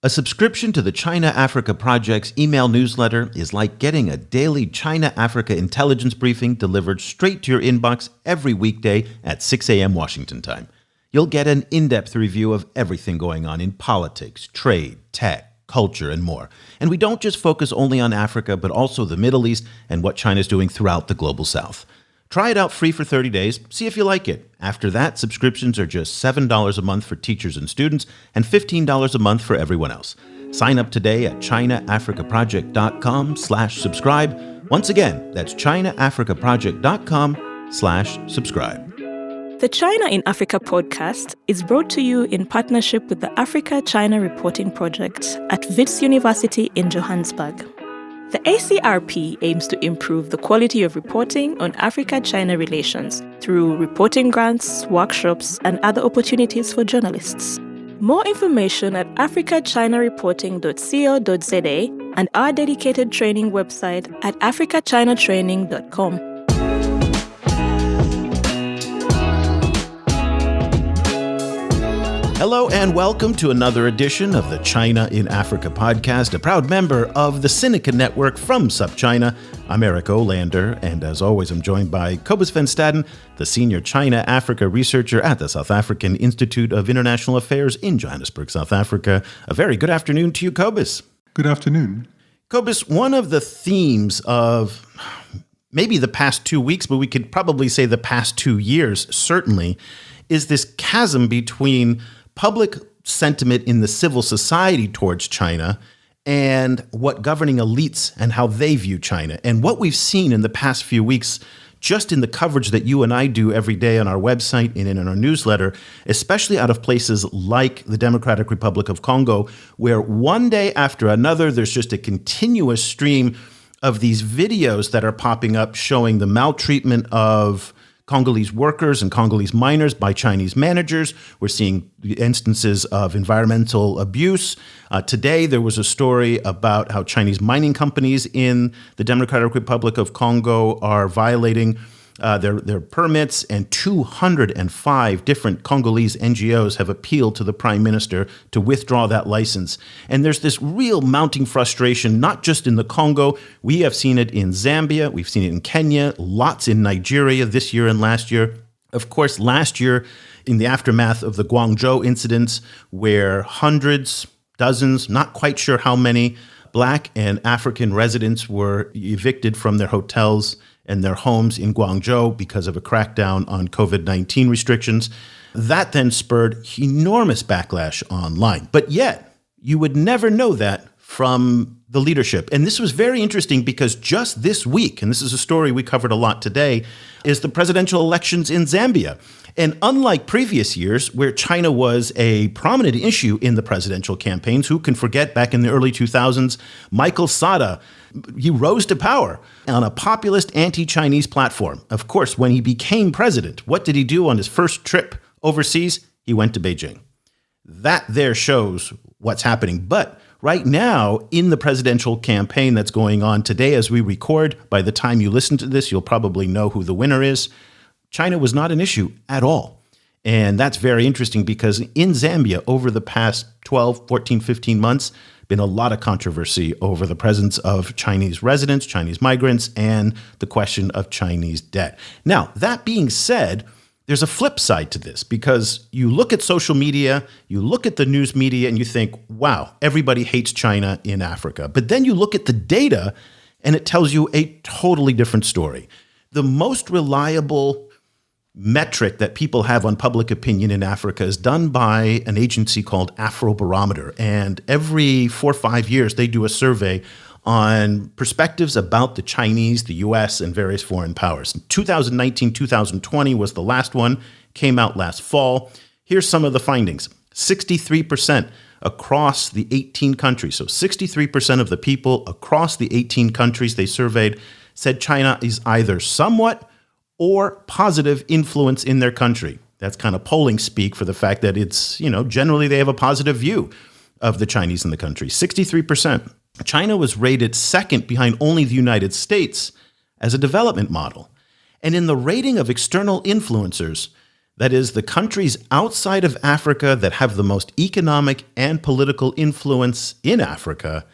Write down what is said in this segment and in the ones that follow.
A subscription to the China Africa Project's email newsletter is like getting a daily China Africa intelligence briefing delivered straight to your inbox every weekday at 6 a.m. Washington time. You'll get an in-depth review of everything going on in politics, trade, tech, culture, and more. And we don't just focus only on Africa, but also the Middle East and what China's doing throughout the global south. Try it out free for 30 days. See if you like it. After that, subscriptions are just $7 a month for teachers and students and $15 a month for everyone else. Sign up today at chinaafricaproject.com/subscribe. Once again, that's chinaafricaproject.com/subscribe. The China in Africa podcast is brought to you in partnership with the Africa-China Reporting Project at Wits University in Johannesburg. The ACRP aims to improve the quality of reporting on Africa-China relations through reporting grants, workshops, and other opportunities for journalists. More information at africachinareporting.co.za and our dedicated training website at africachinatraining.com. Hello and welcome to another edition of the China in Africa podcast, a proud member of the Sinica Network from SupChina. I'm Eric Olander, and as always, I'm joined by Cobus van Staden, the senior China-Africa researcher at the South African Institute of International Affairs in Johannesburg, South Africa. A very good afternoon to you, Cobus. Good afternoon. Cobus, one of the themes of maybe the past 2 weeks, but we could probably say the past 2 years, certainly, is this chasm between public sentiment in the civil society towards China and what governing elites and how they view China. And what we've seen in the past few weeks, just in the coverage that you and I do every day on our website and in our newsletter, especially out of places like the Democratic Republic of Congo, where one day after another, there's just a continuous stream of these videos that are popping up showing the maltreatment of Congolese workers and Congolese miners by Chinese managers. We're seeing instances of environmental abuse. Today, there was a story about how Chinese mining companies in the Democratic Republic of Congo are violating their permits, and 205 different Congolese NGOs have appealed to the prime minister to withdraw that license. And there's this real mounting frustration, not just in the Congo. We have seen it in Zambia. We've seen it in Kenya, lots in Nigeria this year and last year. Of course, last year, in the aftermath of the Guangzhou incidents, where hundreds, dozens, not quite sure how many, Black and African residents were evicted from their hotels and their homes in Guangzhou because of a crackdown on COVID-19 restrictions. That then spurred enormous backlash online. But yet, you would never know that from the leadership. And this was very interesting because just this week, and this is a story we covered a lot today, is the presidential elections in Zambia. And unlike previous years, where China was a prominent issue in the presidential campaigns, who can forget back in the early 2000s, Michael Sata, he rose to power on a populist anti-Chinese platform. Of course, when he became president, what did he do on his first trip overseas? He went to Beijing. That there shows what's happening. But right now, in the presidential campaign that's going on today as we record, by the time you listen to this, you'll probably know who the winner is. China was not an issue at all. And that's very interesting because in Zambia, over the past 12, 14, 15 months, been a lot of controversy over the presence of Chinese residents, Chinese migrants, and the question of Chinese debt. Now, that being said, there's a flip side to this because you look at social media, you look at the news media, and you think, wow, everybody hates China in Africa. But then you look at the data, and it tells you a totally different story. The most reliable metric that people have on public opinion in Africa is done by an agency called Afrobarometer. And every 4 or 5 years, they do a survey on perspectives about the Chinese, the US, and various foreign powers. 2019-2020 was the last one, came out last fall. Here's some of the findings. 63% across the 18 countries. So 63% of the people across the 18 countries they surveyed said China is either somewhat or positive influence in their country. That's kind of polling speak for the fact that it's, generally they have a positive view of the Chinese in the country. 63%. China was rated second behind only the United States as a development model. And in the rating of external influencers, That is, the countries outside of Africa that have the most economic and political influence in Africa,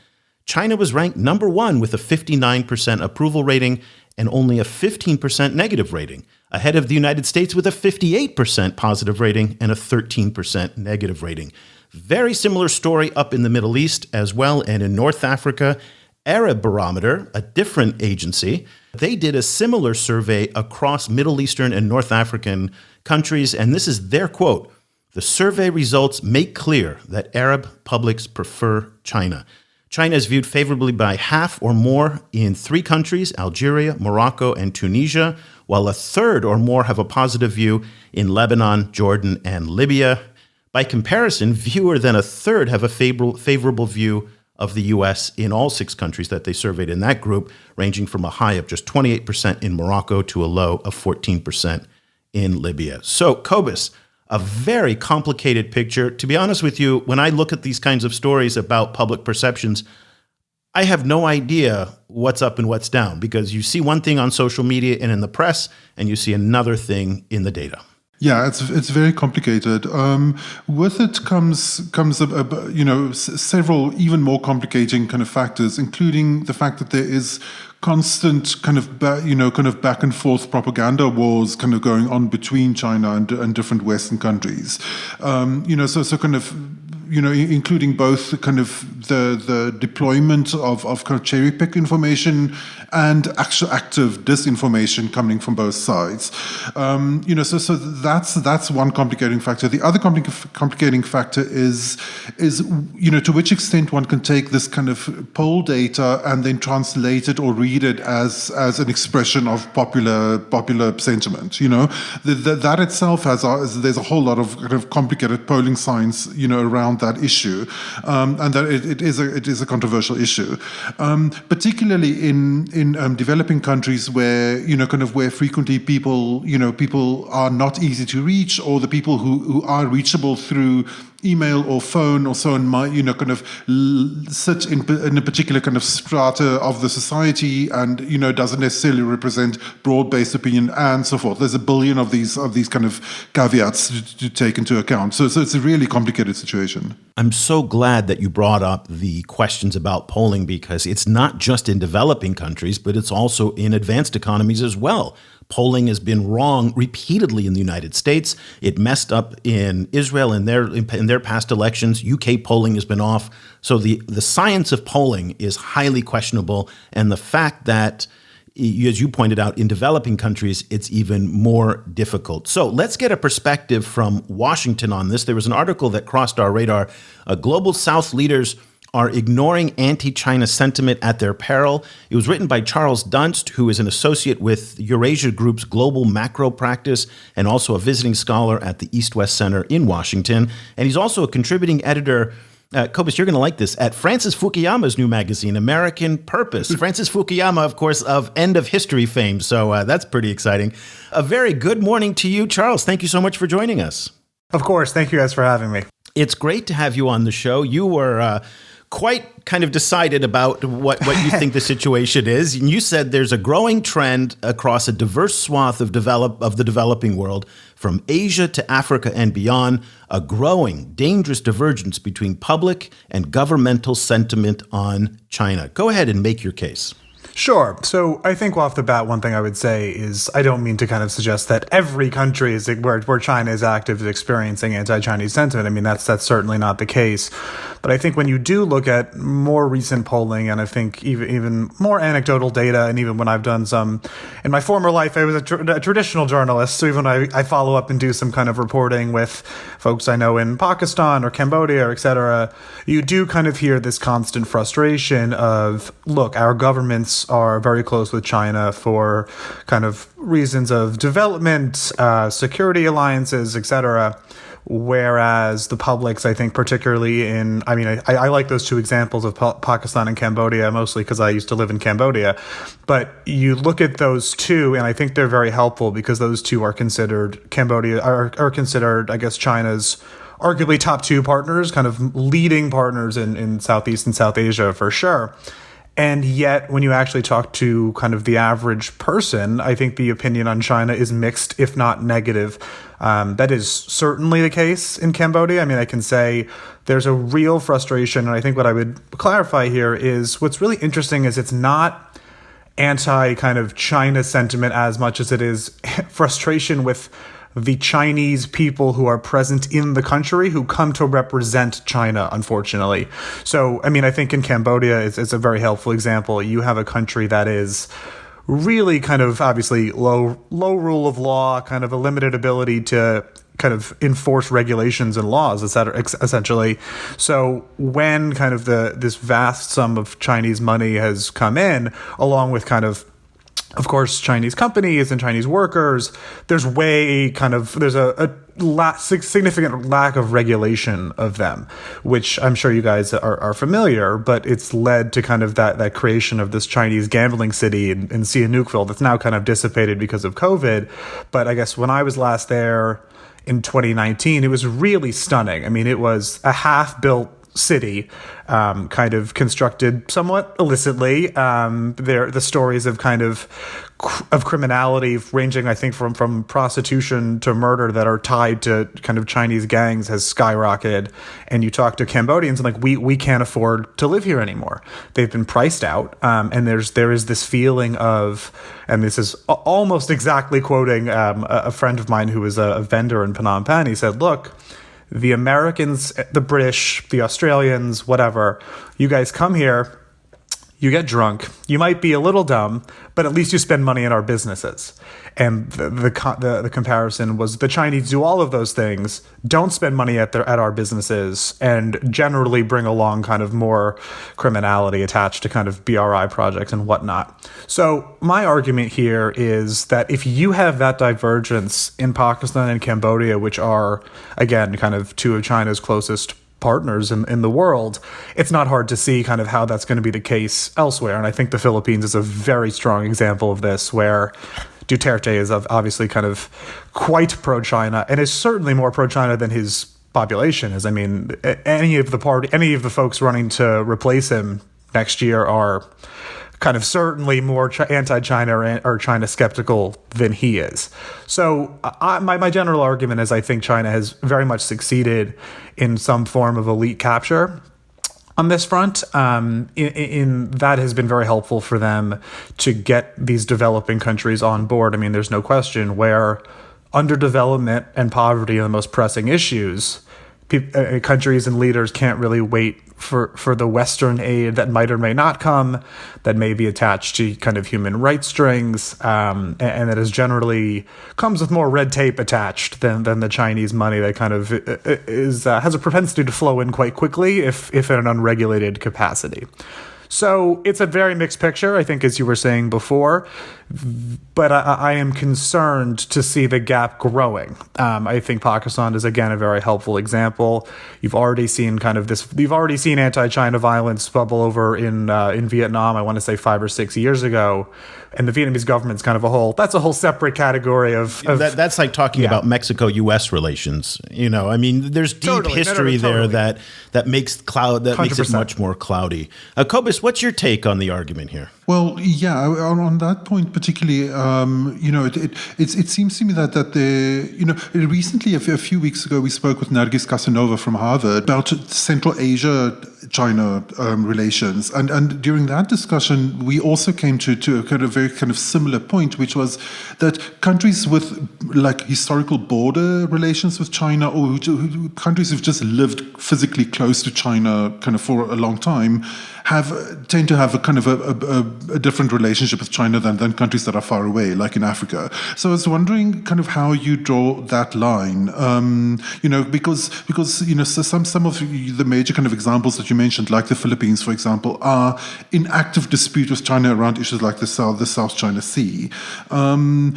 China was ranked number one with a 59% approval rating and only a 15% negative rating, ahead of the United States with a 58% positive rating and a 13% negative rating. Very similar story up in the Middle East as well, and in North Africa. Arab Barometer, a different agency, they did a similar survey across Middle Eastern and North African countries, and this is their quote: "The survey results make clear that Arab publics prefer China. China is viewed favorably by half or more in 3 countries, Algeria, Morocco, and Tunisia, while a third or more have a positive view in Lebanon, Jordan, and Libya. By comparison, fewer than a third have a favorable view of the U.S. in all 6 countries that they surveyed in that group, ranging from a high of just 28% in Morocco to a low of 14% in Libya." So, Cobus, a very complicated picture. To be honest with you, when I look at these kinds of stories about public perceptions, I have no idea what's up and what's down, because you see one thing on social media and in the press, and you see another thing in the data. Yeah, it's very complicated. With it comes several even more complicating kind of factors, including the fact that there is constant kind of back and forth propaganda wars kind of going on between China and different Western countries. Including both kind of the deployment of kind of cherry pick information and actual active disinformation coming from both sides. So that's one complicating factor. The other complicating factor is to which extent one can take this kind of poll data and then translate it or read it as an expression of popular sentiment. That itself there's a whole lot of kind of complicated polling science around that issue, and that it is a controversial issue, particularly in developing countries where where frequently people are not easy to reach, or the people who are reachable through email or phone or so on might sit in a particular kind of strata of the society, and doesn't necessarily represent broad-based opinion and so forth. There's a billion of these kind of caveats to take into account. So it's a really complicated situation. I'm so glad that you brought up the questions about polling, because it's not just in developing countries, but it's also in advanced economies as well. Polling has been wrong repeatedly in the United States. It messed up in Israel in their past elections. UK polling has been off. So the science of polling is highly questionable. And the fact that, as you pointed out, in developing countries, it's even more difficult. So let's get a perspective from Washington on this. There was an article that crossed our radar. Global South leaders are ignoring anti-China sentiment at their peril. It was written by Charles Dunst, who is an associate with Eurasia Group's global macro practice and also a visiting scholar at the East-West Center in Washington. And he's also a contributing editor, Cobus, you're going to like this, at Francis Fukuyama's new magazine, American Purpose. Francis Fukuyama, of course, of End of History fame. So that's pretty exciting. A very good morning to you, Charles. Thank you so much for joining us. Of course. Thank you guys for having me. It's great to have you on the show. You were quite kind of decided about what you think the situation is. And you said there's a growing trend across a diverse swath of the developing world, from Asia to Africa and beyond, a growing, dangerous divergence between public and governmental sentiment on China. Go ahead and make your case. Sure. So I think off the bat, one thing I would say is I don't mean to kind of suggest that every country is where China is active is experiencing anti-Chinese sentiment. I mean, that's certainly not the case. But I think when you do look at more recent polling, and I think even more anecdotal data, and even when I've done some in my former life, I was a traditional journalist. So even when I follow up and do some kind of reporting with folks I know in Pakistan or Cambodia or et cetera, you do kind of hear this constant frustration of, look, our governments are very close with China for kind of reasons of development, security alliances, et cetera. Whereas the publics, I think, particularly I like those two examples of Pakistan and Cambodia, mostly because I used to live in Cambodia. But you look at those two, and I think they're very helpful because those two are considered, are considered, I guess, China's arguably top 2 partners, kind of leading partners in Southeast and South Asia for sure. And yet, when you actually talk to kind of the average person, I think the opinion on China is mixed, if not negative. That is certainly the case in Cambodia. I mean, I can say there's a real frustration. And I think what I would clarify here is what's really interesting is it's not anti kind of China sentiment as much as it is frustration with the Chinese people who are present in the country who come to represent China, unfortunately. So, I mean, I think in Cambodia, it's a very helpful example. You have a country that is really kind of obviously low rule of law, kind of a limited ability to kind of enforce regulations and laws, et cetera, essentially. So when kind of this vast sum of Chinese money has come in, along with kind of course, Chinese companies and Chinese workers, there's a significant lack of regulation of them, which I'm sure you guys are familiar, but it's led to kind of that creation of this Chinese gambling city in Sihanoukville that's now kind of dissipated because of COVID. But I guess when I was last there in 2019, it was really stunning. I mean, it was a half-built city, kind of constructed somewhat illicitly. The stories of kind of criminality ranging, I think, from prostitution to murder that are tied to kind of Chinese gangs has skyrocketed. And you talk to Cambodians and like, we can't afford to live here anymore. They've been priced out. And there is this feeling of, and this is almost exactly quoting a friend of mine who was a vendor in Phnom Penh. He said, look, the Americans, the British, the Australians, whatever, you guys come here, you get drunk, you might be a little dumb, but at least you spend money in our businesses. And the comparison was the Chinese do all of those things, don't spend money at our businesses, and generally bring along kind of more criminality attached to kind of BRI projects and whatnot. So my argument here is that if you have that divergence in Pakistan and Cambodia, which are, again, kind of two of China's closest partners in the world, it's not hard to see kind of how that's going to be the case elsewhere. And I think the Philippines is a very strong example of this, where Duterte is obviously kind of quite pro-China and is certainly more pro-China than his population is. I mean, any of the folks running to replace him next year are kind of certainly more anti-China or China skeptical than he is. So my general argument is I think China has very much succeeded in some form of elite capture on this front. In that has been very helpful for them to get these developing countries on board. I mean, there's no question where underdevelopment and poverty are the most pressing issues. Countries and leaders can't really wait for the Western aid that might or may not come, that may be attached to kind of human rights strings, and that is generally comes with more red tape attached than the Chinese money that kind of has a propensity to flow in quite quickly if in an unregulated capacity. So it's a very mixed picture, I think, as you were saying before, but I am concerned to see the gap growing. I think Pakistan is, again, a very helpful example. You've already seen anti-China violence bubble over in Vietnam, I want to say 5 or 6 years ago. And the Vietnamese government's kind of that's a whole separate category of that's like talking about Mexico-U.S. relations. You know, I mean, there's deep history there that makes it much more cloudy. Cobus, what's your take on the argument here? Well, yeah, on that point particularly, it seems to me that recently, a few weeks ago, we spoke with Nargis Casanova from Harvard about Central Asia-China relations, and during that discussion, we also came to a very similar point, which was that countries with like historical border relations with China, or countries who've just lived physically close to China kind of for a long time, tend to have a different relationship with China than countries that are far away, like in Africa. So I was wondering kind of how you draw that line, because so some of the major kind of examples that you mentioned, like the Philippines, for example, are in active dispute with China around issues like the South China Sea. Do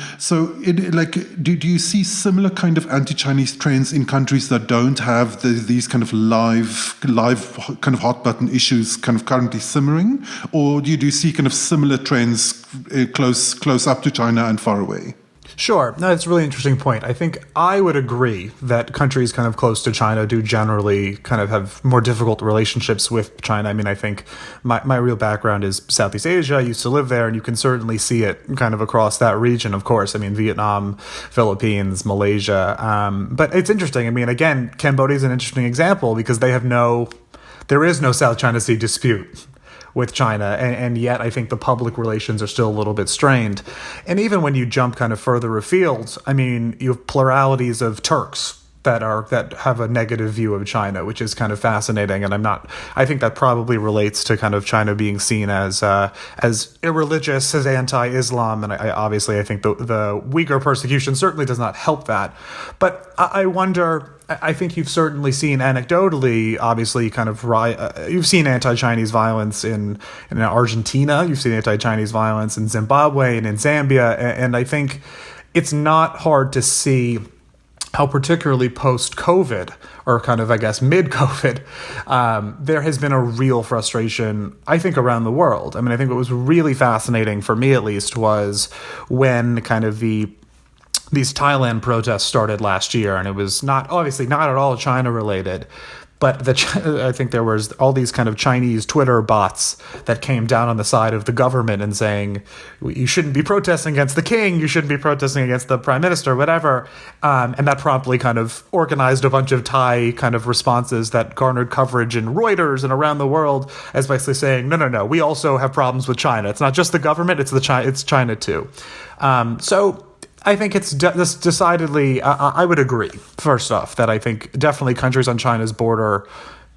you see similar kind of anti-Chinese trends in countries that don't have these kind of live kind of hot button issues kind of currently simmering, or do you see kind of similar trends close up to China and far away? Sure. No, it's a really interesting point. I think I would agree that countries kind of close to China do generally kind of have more difficult relationships with China. I mean, I think my real background is Southeast Asia. I used to live there, and you can certainly see it kind of across that region, of course. I mean, Vietnam, Philippines, Malaysia. But it's interesting. I mean, again, Cambodia is an interesting example because there is no South China Sea dispute with China, and yet I think the public relations are still a little bit strained. And even when you jump kind of further afield, I mean, you have pluralities of Turks that have a negative view of China, which is kind of fascinating. And I think that probably relates to kind of China being seen as irreligious, as anti-Islam. And I think the Uyghur persecution certainly does not help that. But I wonder, I think you've certainly seen anecdotally, obviously, kind of you've seen anti-Chinese violence in Argentina, you've seen anti-Chinese violence in Zimbabwe and in Zambia, and I think it's not hard to see how particularly post-COVID, or kind of, I guess, mid-COVID, there has been a real frustration, I think, around the world. I mean, I think what was really fascinating, for me at least, was when kind of these Thailand protests started last year, and it was obviously not at all China related, but I think there was all these kind of Chinese Twitter bots that came down on the side of the government and saying, you shouldn't be protesting against the king, you shouldn't be protesting against the prime minister, whatever. And that promptly kind of organized a bunch of Thai kind of responses that garnered coverage in Reuters and around the world as basically saying, no, we also have problems with China. It's not just the government, it's China too. So I think it's decidedly, I would agree, first off, that I think definitely countries on China's border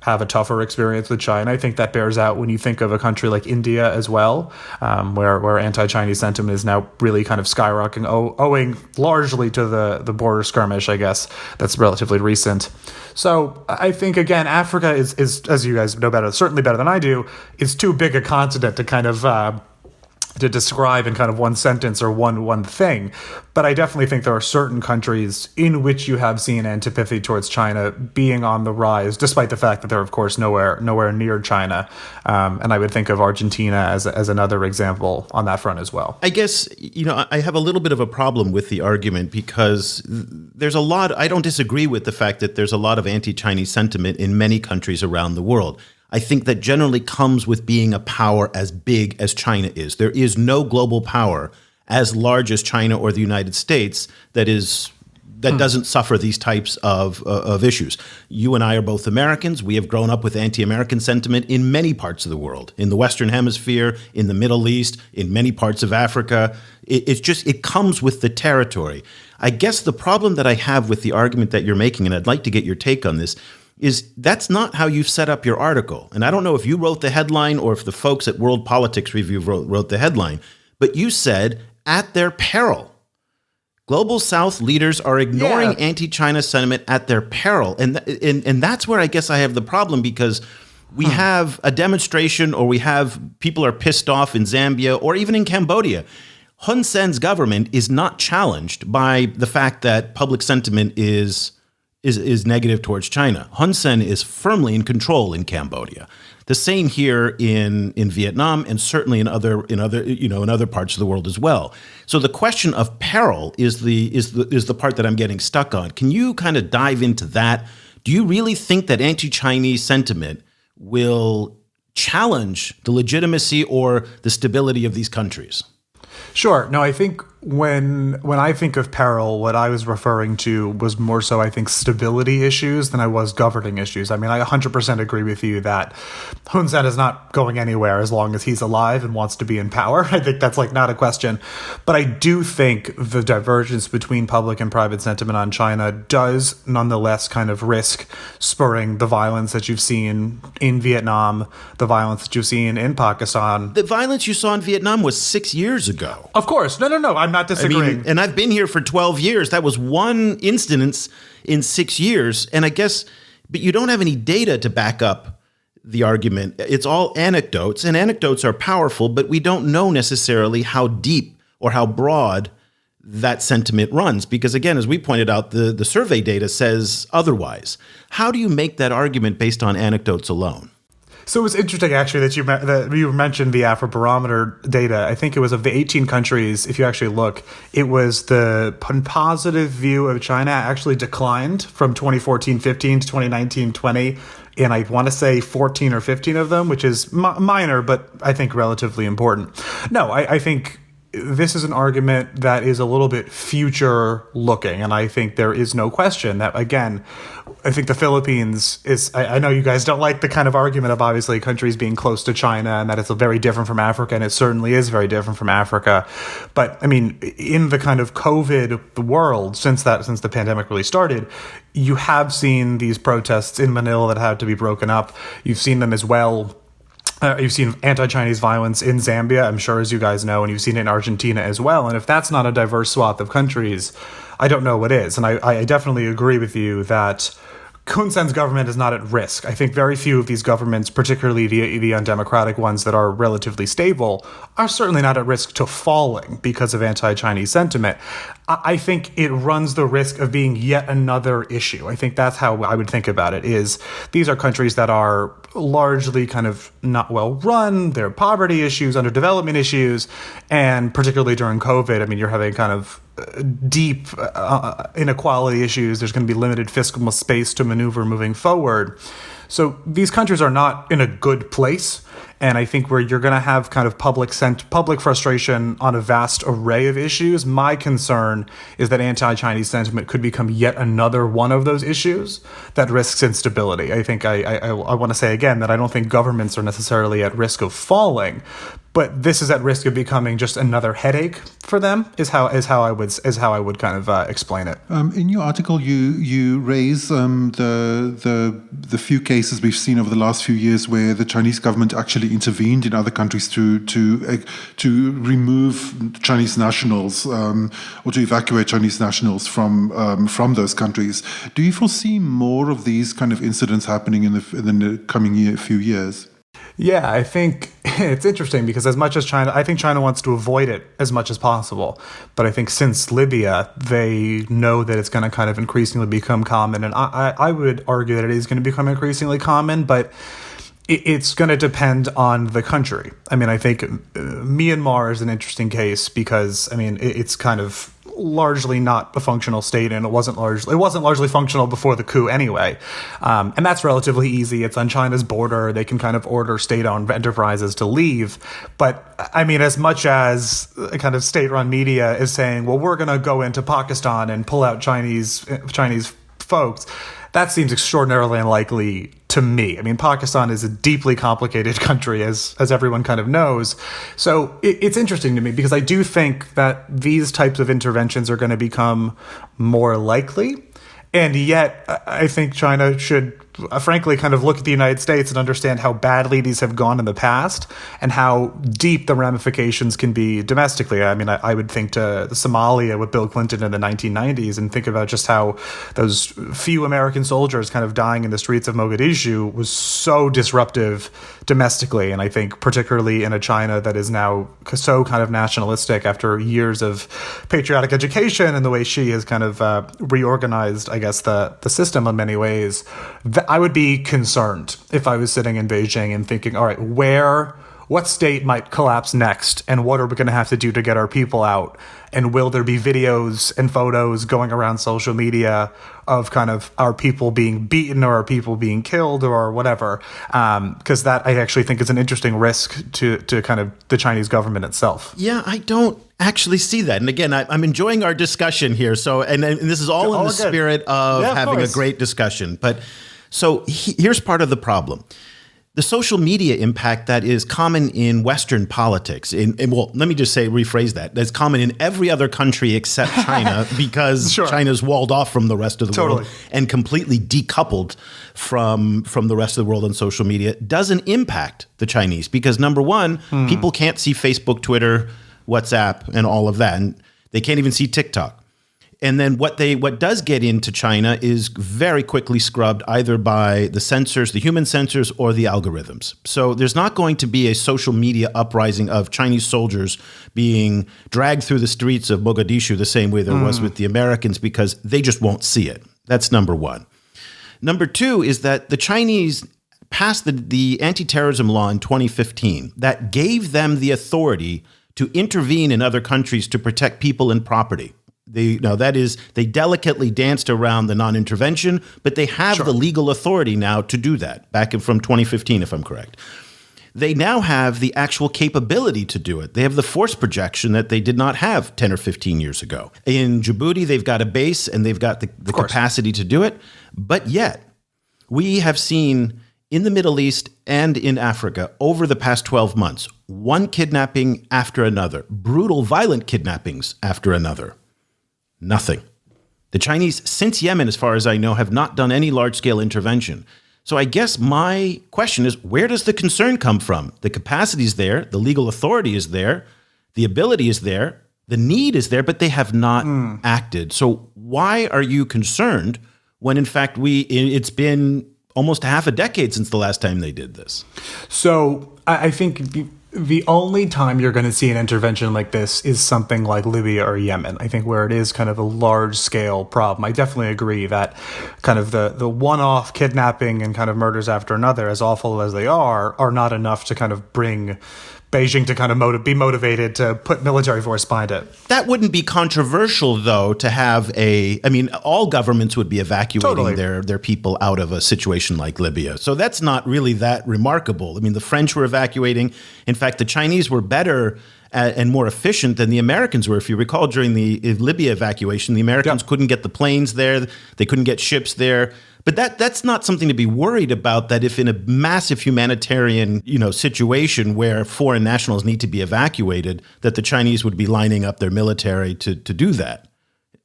have a tougher experience with China. I think that bears out when you think of a country like India as well, where anti-Chinese sentiment is now really kind of skyrocketing, owing largely to the border skirmish, I guess, that's relatively recent. So I think, again, Africa is, as you guys know better, certainly better than I do, is too big a continent to kind of to describe in kind of one sentence or one thing. But I definitely think there are certain countries in which you have seen antipathy towards China being on the rise, despite the fact that they're, of course, nowhere near China. And I would think of Argentina as another example on that front as well. I guess, I have a little bit of a problem with the argument because there's a lot, I don't disagree with the fact that there's a lot of anti-Chinese sentiment in many countries around the world. I think that generally comes with being a power as big as China is. There is no global power as large as China or the United States that doesn't suffer these types of issues. You and I are both Americans. We have grown up with anti-American sentiment in many parts of the world, in the Western Hemisphere, in the Middle East, in many parts of Africa. It comes with the territory. I guess the problem that I have with the argument that you're making, and I'd like to get your take on this, is that's not how you've set up your article. And I don't know if you wrote the headline or if the folks at World Politics Review wrote the headline, but you said, at their peril. Global South leaders are ignoring anti-China sentiment at their peril. And that's where I guess I have the problem, because we have a demonstration, or we have people are pissed off in Zambia or even in Cambodia. Hun Sen's government is not challenged by the fact that public sentiment is negative towards China. Hun Sen is firmly in control in Cambodia. The same here in Vietnam, and certainly in other parts of the world as well. So the question of peril is the part that I'm getting stuck on. Can you kind of dive into that? Do you really think that anti-Chinese sentiment will challenge the legitimacy or the stability of these countries? Sure. No, I think when I think of peril, what I was referring to was more so, I think, stability issues than I was governing issues. I mean, I 100% agree with you that Hun Sen is not going anywhere as long as he's alive and wants to be in power. I think that's not a question. But I do think the divergence between public and private sentiment on China does nonetheless kind of risk spurring the violence that you've seen in Vietnam, the violence that you've seen in Pakistan. The violence you saw in Vietnam was 6 years ago. Of course. No. I'm not disagreeing. And I've been here for 12 years. That was one instance in 6 years. And I guess, but you don't have any data to back up the argument. It's all anecdotes, and anecdotes are powerful, but we don't know necessarily how deep or how broad that sentiment runs. Because again, as we pointed out, the survey data says otherwise. How do you make that argument based on anecdotes alone? So it was interesting, actually, that you mentioned the Afrobarometer data. I think it was of the 18 countries, if you actually look, it was the positive view of China actually declined from 2014-15 to 2019-20. And I want to say 14 or 15 of them, which is minor, but I think relatively important. No, I think this is an argument that is a little bit future looking. And I think there is no question that, again, I think the Philippines is, I know you guys don't like the kind of argument of obviously countries being close to China and that it's very different from Africa. And it certainly is very different from Africa. But I mean, in the kind of COVID world, since the pandemic really started, you have seen these protests in Manila that had to be broken up. You've seen them as well. You've seen anti-Chinese violence in Zambia, I'm sure, as you guys know, and you've seen it in Argentina as well. And if that's not a diverse swath of countries, I don't know what is. And I definitely agree with you that Hun Sen's government is not at risk. I think very few of these governments, particularly the undemocratic ones that are relatively stable, are certainly not at risk to falling because of anti-Chinese sentiment. I think it runs the risk of being yet another issue. I think that's how I would think about it, is these are countries that are largely kind of not well run. There are poverty issues, underdevelopment issues, and particularly during COVID, I mean, you're having kind of deep inequality issues. There's going to be limited fiscal space to maneuver moving forward. So these countries are not in a good place. And I think where you're going to have kind of public frustration on a vast array of issues, my concern is that anti-Chinese sentiment could become yet another one of those issues that risks instability. I think I want to say again that I don't think governments are necessarily at risk of falling, but this is at risk of becoming just another headache for them. Is how I would kind of explain it. In your article, you raise the few cases we've seen over the last few years where the Chinese government actually intervened in other countries to remove Chinese nationals or to evacuate Chinese nationals from those countries. Do you foresee more of these kind of incidents happening in the coming few years? Yeah, I think it's interesting because as much as I think China wants to avoid it as much as possible. But I think since Libya, they know that it's going to kind of increasingly become common. And I would argue that it is going to become increasingly common, but it's going to depend on the country. I mean, I think Myanmar is an interesting case because, I mean, it's kind of largely not a functional state, and it wasn't largely functional before the coup anyway. And that's relatively easy. It's on China's border. They can kind of order state-owned enterprises to leave. But I mean, as much as a kind of state-run media is saying, well, we're going to go into Pakistan and pull out Chinese folks, that seems extraordinarily unlikely to me. I mean, Pakistan is a deeply complicated country, as everyone kind of knows. So it's interesting to me because I do think that these types of interventions are going to become more likely. And yet, I think China should, frankly, kind of look at the United States and understand how badly these have gone in the past and how deep the ramifications can be domestically. I mean, I would think to Somalia with Bill Clinton in the 1990s and think about just how those few American soldiers kind of dying in the streets of Mogadishu was so disruptive domestically. And I think particularly in a China that is now so kind of nationalistic after years of patriotic education and the way Xi has kind of reorganized, I guess, the system in many ways, I would be concerned if I was sitting in Beijing and thinking, all right, what state might collapse next? And what are we going to have to do to get our people out? And will there be videos and photos going around social media of kind of our people being beaten or our people being killed or whatever? Because that I actually think is an interesting risk to kind of the Chinese government itself. Yeah, I don't actually see that. And again, I'm enjoying our discussion here. So, and this is all in the spirit of having a great discussion. But so here's part of the problem. The social media impact that is common in Western politics, well, let me just rephrase that. That's common in every other country except China because China's walled off from the rest of the world and completely decoupled from the rest of the world on social media, doesn't impact the Chinese because, number one, people can't see Facebook, Twitter, WhatsApp, and all of that. And they can't even see TikTok. And then what does get into China is very quickly scrubbed either by the censors, the human censors, or the algorithms. So there's not going to be a social media uprising of Chinese soldiers being dragged through the streets of Mogadishu the same way there was with the Americans because they just won't see it. That's number one. Number two is that the Chinese passed the anti-terrorism law in 2015 that gave them the authority to intervene in other countries to protect people and property. They delicately danced around the non-intervention, but they have the legal authority now to do that, from 2015, if I'm correct. They now have the actual capability to do it. They have the force projection that they did not have 10 or 15 years ago. In Djibouti, they've got a base and they've got the capacity to do it. But yet, we have seen in the Middle East and in Africa over the past 12 months, one kidnapping after another, brutal, violent kidnappings after another. Nothing. The Chinese, since Yemen, as far as I know, have not done any large-scale intervention. So I guess my question is, where does the concern come from? The capacity is there, the legal authority is there, the ability is there, the need is there, but they have not acted. So why are you concerned when, in fact, it's been almost half a decade since the last time they did this? So I think the only time you're going to see an intervention like this is something like Libya or Yemen. I think where it is kind of a large-scale problem. I definitely agree that kind of the one-off kidnapping and kind of murders after another, as awful as they are not enough to kind of bring Beijing to kind of be motivated to put military force behind it. That wouldn't be controversial, though, to have all governments would be evacuating their people out of a situation like Libya. So that's not really that remarkable. I mean, the French were evacuating. In fact, the Chinese were better and more efficient than the Americans were. If you recall, during the Libya evacuation, the Americans couldn't get the planes there. They couldn't get ships there. But that's not something to be worried about, that if in a massive humanitarian, situation where foreign nationals need to be evacuated, that the Chinese would be lining up their military to do that.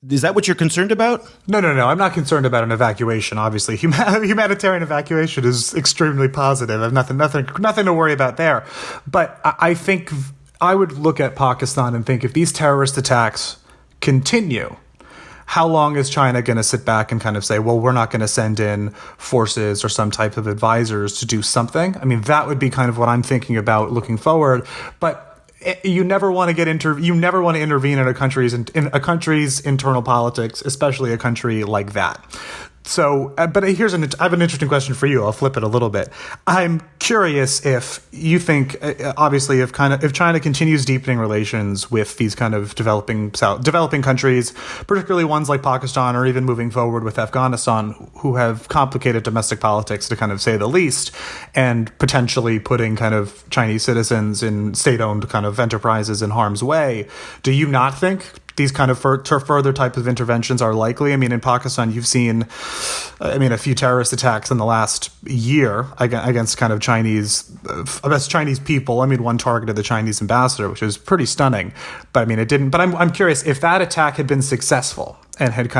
Is that what you're concerned about? No. I'm not concerned about an evacuation. Obviously, humanitarian evacuation is extremely positive. I have nothing to worry about there. But I think I would look at Pakistan and think, if these terrorist attacks continue, how long is China going to sit back and kind of say, well, we're not going to send in forces or some type of advisors to do something? I mean, that would be kind of what I'm thinking about looking forward. But you never want to intervene in a country's internal politics, especially a country like that. So, but I have an interesting question for you. I'll flip it a little bit. I'm curious if you think, obviously, if China continues deepening relations with these kind of developing countries, particularly ones like Pakistan, or even moving forward with Afghanistan, who have complicated domestic politics, to kind of say the least, and potentially putting kind of Chinese citizens in state-owned kind of enterprises in harm's way, do you not think these kind of further type of interventions are likely? I mean, in Pakistan, you've seen, a few terrorist attacks in the last year against kind of Chinese people. I mean, one targeted the Chinese ambassador, which is pretty stunning. But it didn't. But I'm curious, if that attack had been successful and had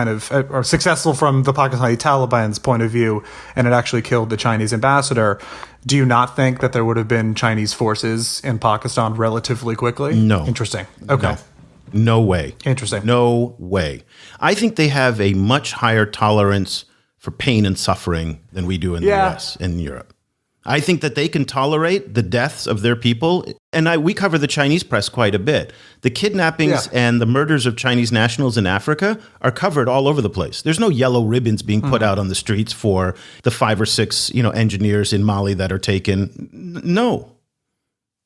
or successful from the Pakistani Taliban's point of view, and it actually killed the Chinese ambassador, do you not think that there would have been Chinese forces in Pakistan relatively quickly? No. Interesting. Okay. No way. Interesting. No way. I think they have a much higher tolerance for pain and suffering than we do in the US and Europe. I think that they can tolerate the deaths of their people. And we cover the Chinese press quite a bit. The kidnappings and the murders of Chinese nationals in Africa are covered all over the place. There's no yellow ribbons being put out on the streets for the 5 or 6, engineers in Mali that are taken.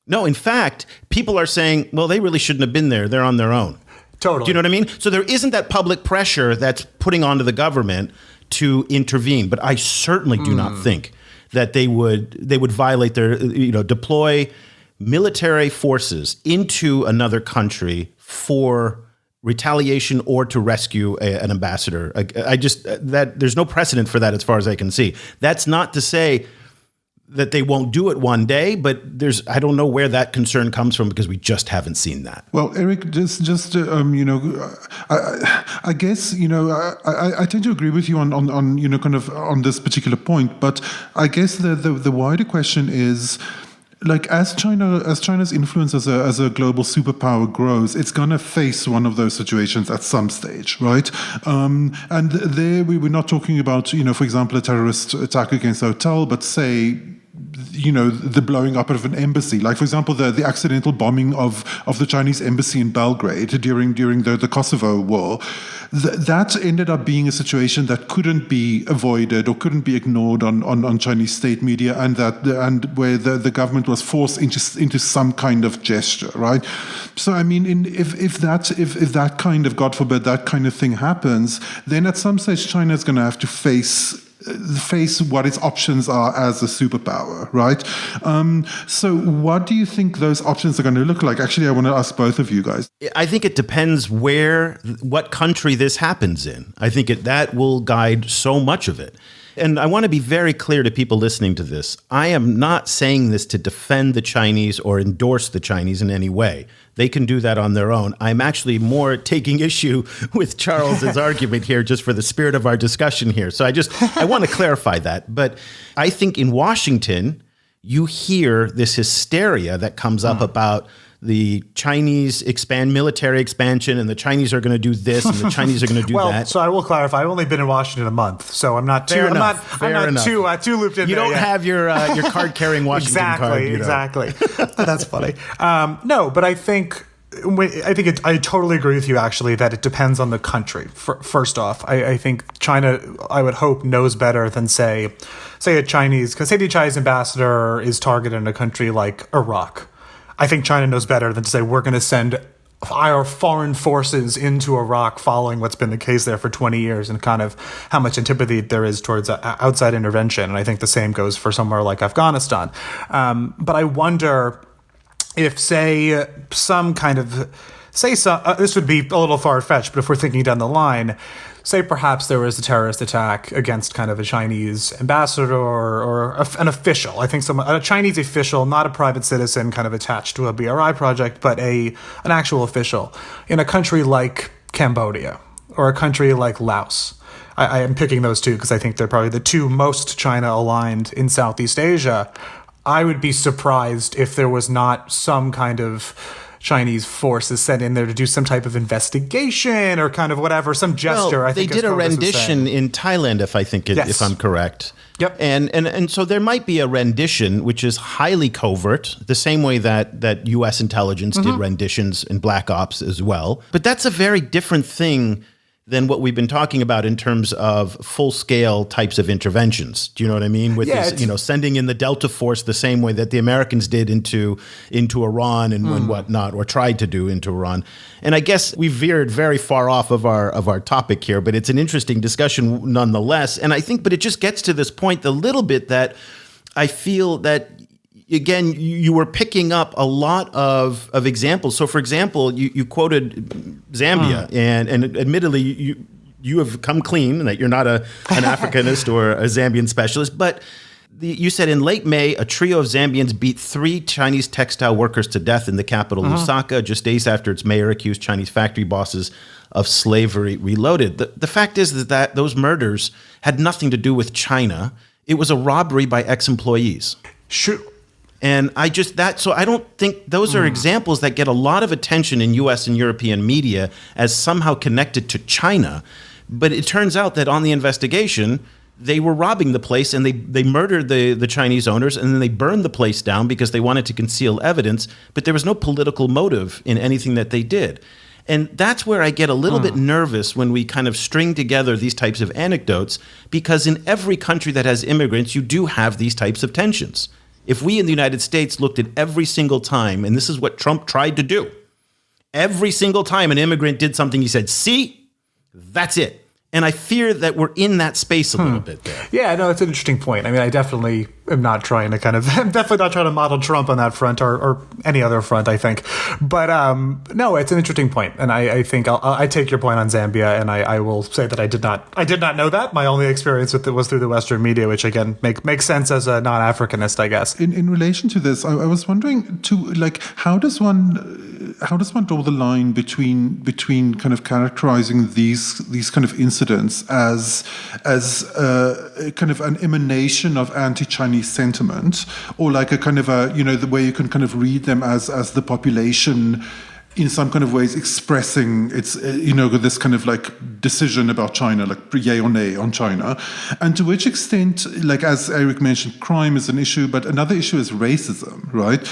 No, in fact, people are saying, well, they really shouldn't have been there. They're on their own. Totally. Do you know what I mean? So there isn't that public pressure that's putting onto the government to intervene. But I certainly do not think that they would violate their, deploy military forces into another country for retaliation or to rescue an ambassador. There's no precedent for that as far as I can see. That's not to say that they won't do it one day, but I don't know where that concern comes from, because we just haven't seen that. Well, Eric, I guess, I tend to agree with you on kind of on this particular point, but I guess the wider question is, like, as China's influence as a global superpower grows, it's gonna face one of those situations at some stage, right? And there we're not talking about, for example, a terrorist attack against a hotel, but say the blowing up of an embassy. Like, for example, the accidental bombing of the Chinese embassy in Belgrade during the Kosovo War. That ended up being a situation that couldn't be avoided or couldn't be ignored on Chinese state media, and where the government was forced into some kind of gesture, right? So I mean, if that kind of, God forbid, that kind of thing happens, then at some stage China is going to have to face what its options are as a superpower, right? So what do you think those options are going to look like? Actually, I want to ask both of you guys. I think it depends what country this happens in. I think that will guide so much of it. And I want to be very clear to people listening to this. I am not saying this to defend the Chinese or endorse the Chinese in any way. They can do that on their own. I'm actually more taking issue with Charles's argument here, just for the spirit of our discussion here. So I want to clarify that. But I think in Washington, you hear this hysteria that comes up about the Chinese military expansion, and the Chinese are going to do this, and the Chinese are going to do that. So I will clarify. I've only been in Washington a month, so I'm not too. I'm not too looped in. You don't have your card-carrying Washington card. Exactly. That's funny. No, but I think. I totally agree with you, actually, that it depends on the country. First off, I think China, I would hope, knows better than say the Chinese ambassador is targeted in a country like Iraq. I think China knows better than to say we're going to send our foreign forces into Iraq following what's been the case there for 20 years and kind of how much antipathy there is towards outside intervention. And I think the same goes for somewhere like Afghanistan. But I wonder if, say, some kind of... this would be a little far-fetched, but if we're thinking down the line... Say perhaps there was a terrorist attack against kind of a Chinese ambassador or an official. I think a Chinese official, not a private citizen kind of attached to a BRI project, but an actual official in a country like Cambodia or a country like Laos. I am picking those two because I think they're probably the two most China-aligned in Southeast Asia. I would be surprised if there was not some kind of Chinese forces sent in there to do some type of investigation or kind of whatever, some gesture. Well, they did a rendition in Thailand, if I'm correct. Yep. And so there might be a rendition which is highly covert, the same way that U.S. intelligence did renditions in Black Ops as well. But that's a very different thing than what we've been talking about in terms of full-scale types of interventions. Do you know what I mean? With this, sending in the Delta Force the same way that the Americans did into Iran and whatnot, or tried to do into Iran. And I guess we veered very far off of our topic here, but it's an interesting discussion nonetheless. And I think, but it just gets to this point a little bit that I feel that, again, you were picking up a lot of examples. So, for example, you quoted Zambia, and admittedly, you have come clean that you're not an Africanist or a Zambian specialist. But you said in late May, a trio of Zambians beat 3 Chinese textile workers to death in the capital, Lusaka, just days after its mayor accused Chinese factory bosses of slavery reloaded. The fact is that those murders had nothing to do with China. It was a robbery by ex-employees. Sure. And so I don't think those are examples that get a lot of attention in U.S. and European media as somehow connected to China. But it turns out that on the investigation, they were robbing the place, and they murdered the Chinese owners, and then they burned the place down because they wanted to conceal evidence. But there was no political motive in anything that they did. And that's where I get a little bit nervous when we kind of string together these types of anecdotes, because in every country that has immigrants, you do have these types of tensions. If we in the United States looked at every single time, and this is what Trump tried to do, every single time an immigrant did something, he said, see, that's it. And I fear that we're in that space a little bit there. Yeah, no, it's an interesting point. I mean, I definitely am not trying to I'm definitely not trying to model Trump on that front or any other front, I think. But no, it's an interesting point. And I think I take your point on Zambia, and I will say that I did not know that. My only experience with it was through the Western media, which again makes sense as a non-Africanist, I guess. In relation to this, I was wondering too, like, how does one draw the line between kind of characterizing these kind of incidents as kind of an emanation of anti-Chinese sentiment, or like a kind of the way you can kind of read them as the population in some kind of ways expressing its, this kind of like decision about China, like yay or nay on China, and to which extent, like as Eric mentioned, crime is an issue, but another issue is racism, right?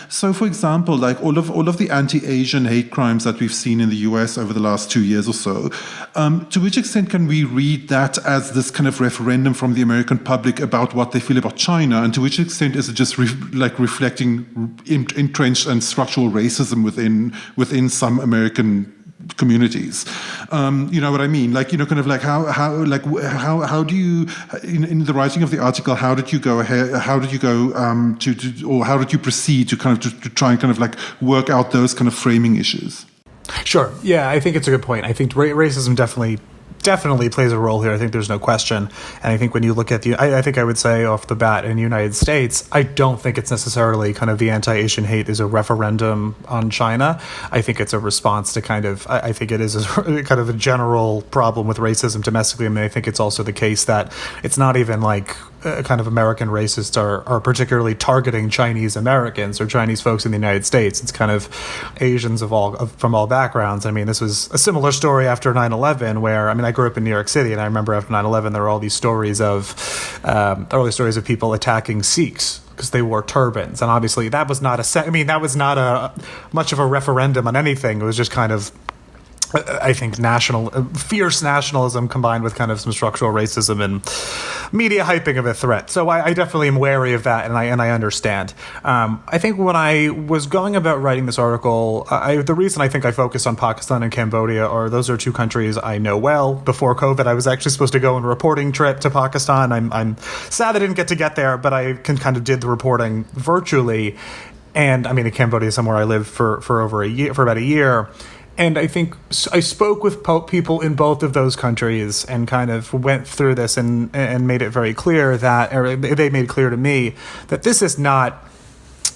So, for example, like all of the anti-Asian hate crimes that we've seen in the US over the last 2 years or so, to which extent can we read that as this kind of referendum from the American public about what they feel about China, and to which extent is it just reflecting entrenched and structural racism within some American communities? You know what I mean? Like, kind of like how do you, in the writing of the article, how did you go ahead? How did you go or how did you proceed to kind of to try and kind of like work out those kind of framing issues? Sure. Yeah, I think it's a good point. I think racism definitely plays a role here. I think there's no question. And I think when you look at I think I would say off the bat in the United States, I don't think it's necessarily kind of the anti-Asian hate is a referendum on China. I think it's a response to I think it is kind of a general problem with racism domestically. I mean, I think it's also the case that it's not even like kind of American racists are particularly targeting Chinese Americans or Chinese folks in the United States. It's kind of Asians from all backgrounds. I mean, this was a similar story after 9/11 where, I mean, I grew up in New York City, and I remember after 9/11 there were all these stories of early stories of people attacking Sikhs because they wore turbans, and obviously that was not much of a referendum on anything. It was just kind of, I think, fierce nationalism combined with kind of some structural racism and media hyping of a threat. So I definitely am wary of that, and I understand. I think when I was going about writing this article, the reason I think I focused on Pakistan and Cambodia are those are two countries I know well. Before COVID, I was actually supposed to go on a reporting trip to Pakistan. I'm sad I didn't get there, but I kind of did the reporting virtually. And I mean, in Cambodia, somewhere I lived for about a year. And I think I spoke with people in both of those countries and kind of went through this and made it very clear that, or they made clear to me that this is not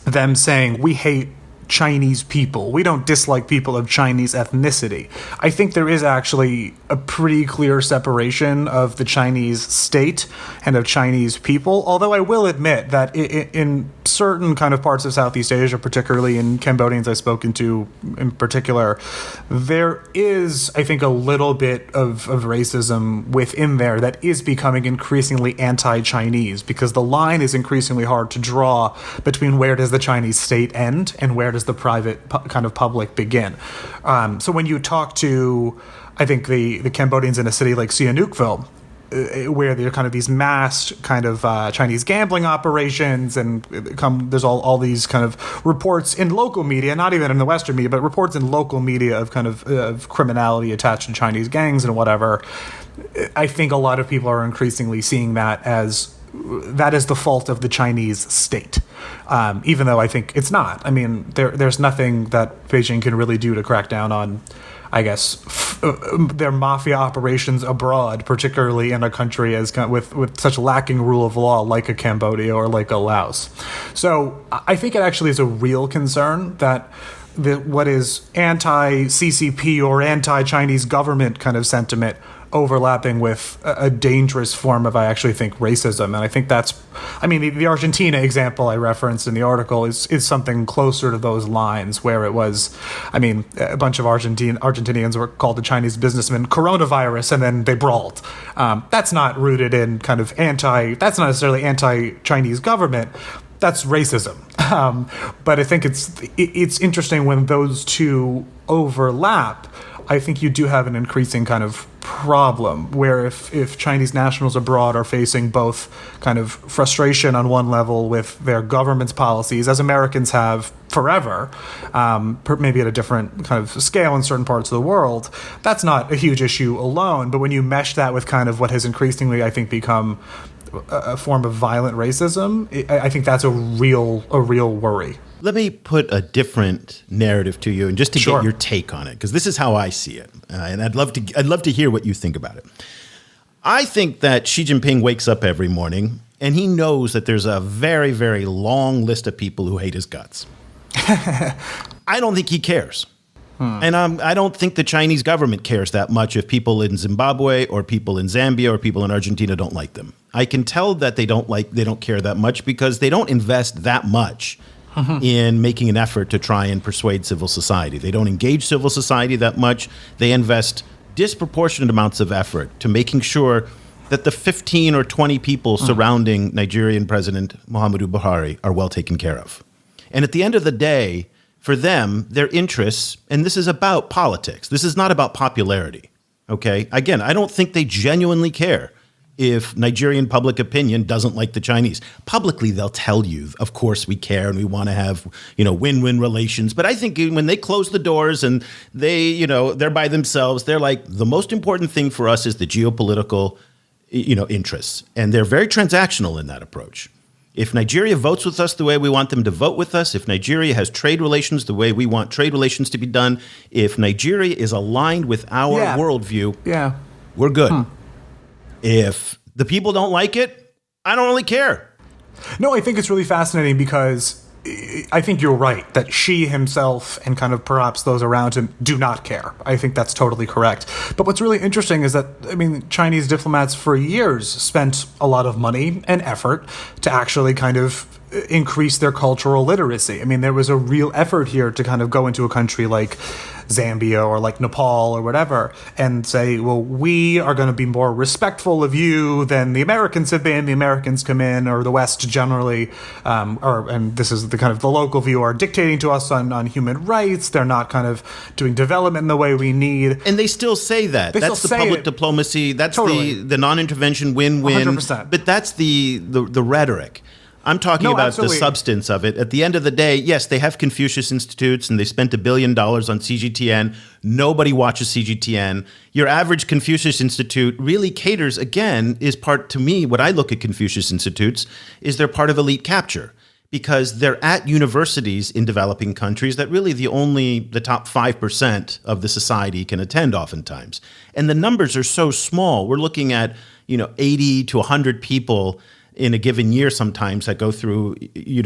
them saying we hate Chinese people. We don't dislike people of Chinese ethnicity. I think there is actually a pretty clear separation of the Chinese state and of Chinese people, although I will admit that in certain kind of parts of Southeast Asia, particularly in Cambodians I've spoken to in particular, there is, I think, a little bit of racism within there that is becoming increasingly anti-Chinese, because the line is increasingly hard to draw between where does the Chinese state end and where does the private kind of public begin. So when you talk to, I think, the Cambodians in a city like Sihanoukville, where there are kind of these massed kind of Chinese gambling operations, and there's all these kind of reports in local media, not even in the Western media, but reports in local media of kind of criminality attached to Chinese gangs and whatever. I think a lot of people are increasingly seeing that is the fault of the Chinese state, even though I think it's not. I mean, there's nothing that Beijing can really do to crack down on, I guess, their mafia operations abroad, particularly in a country with such lacking rule of law like a Cambodia or like a Laos. So I think it actually is a real concern that what is anti-CCP or anti-Chinese government kind of sentiment overlapping with a dangerous form of, I actually think, racism. And I think the Argentina example I referenced in the article is something closer to those lines, where it was, a bunch of Argentinians were called the Chinese businessmen coronavirus, and then they brawled. That's not rooted in kind of that's not necessarily anti-Chinese government. That's racism. But I think it's interesting when those two overlap. I think you do have an increasing kind of problem where if Chinese nationals abroad are facing both kind of frustration on one level with their government's policies, as Americans have forever, maybe at a different kind of scale in certain parts of the world, that's not a huge issue alone. But when you mesh that with kind of what has increasingly, I think, become a form of violent racism, I think that's a real worry. Let me put a different narrative to you, and just to Sure. get your take on it, because this is how I see it, and I'd love to hear what you think about it. I think that Xi Jinping wakes up every morning and he knows that there's a very, very long list of people who hate his guts. I don't think he cares. And I don't think the Chinese government cares that much if people in Zimbabwe or people in Zambia or people in Argentina don't like them. I can tell that they don't care that much because they don't invest that much in making an effort to try and persuade civil society. They don't engage civil society that much. They invest disproportionate amounts of effort to making sure that the 15 or 20 people surrounding Nigerian President Muhammadu Buhari are well taken care of. And at the end of the day, for them, their interests, and this is about politics. This is not about popularity, okay? Again, I don't think they genuinely care if Nigerian public opinion doesn't like the Chinese. Publicly, they'll tell you, of course, we care and we want to have, win-win relations. But I think when they close the doors and they're by themselves, they're like, the most important thing for us is the geopolitical, interests. And they're very transactional in that approach. If Nigeria votes with us the way we want them to vote with us, if Nigeria has trade relations the way we want trade relations to be done, if Nigeria is aligned with our worldview, we're good. If the people don't like it, I don't really care. No, I think it's really fascinating because I think you're right that Xi himself and kind of perhaps those around him do not care. I think that's totally correct. But what's really interesting is that, Chinese diplomats for years spent a lot of money and effort to actually kind of increase their cultural literacy. There was a real effort here to kind of go into a country like Zambia or like Nepal or whatever and say, well, we are going to be more respectful of you than the Americans have been. The Americans come in, or the West generally, and this is the kind of the local view, are dictating to us on human rights. They're not kind of doing development in the way we need. And they still say that. That's the public diplomacy. That's the non-intervention win-win. 100%. But that's the rhetoric. I'm talking about the substance of it. At the end of the day, yes, they have Confucius Institutes and they spent $1 billion on CGTN. Nobody watches CGTN. Your average Confucius Institute really caters, again, to me, what I look at Confucius Institutes is they're part of elite capture because they're at universities in developing countries that really the top 5% of the society can attend oftentimes. And the numbers are so small. We're looking at, 80 to 100 people in a given year sometimes that go through,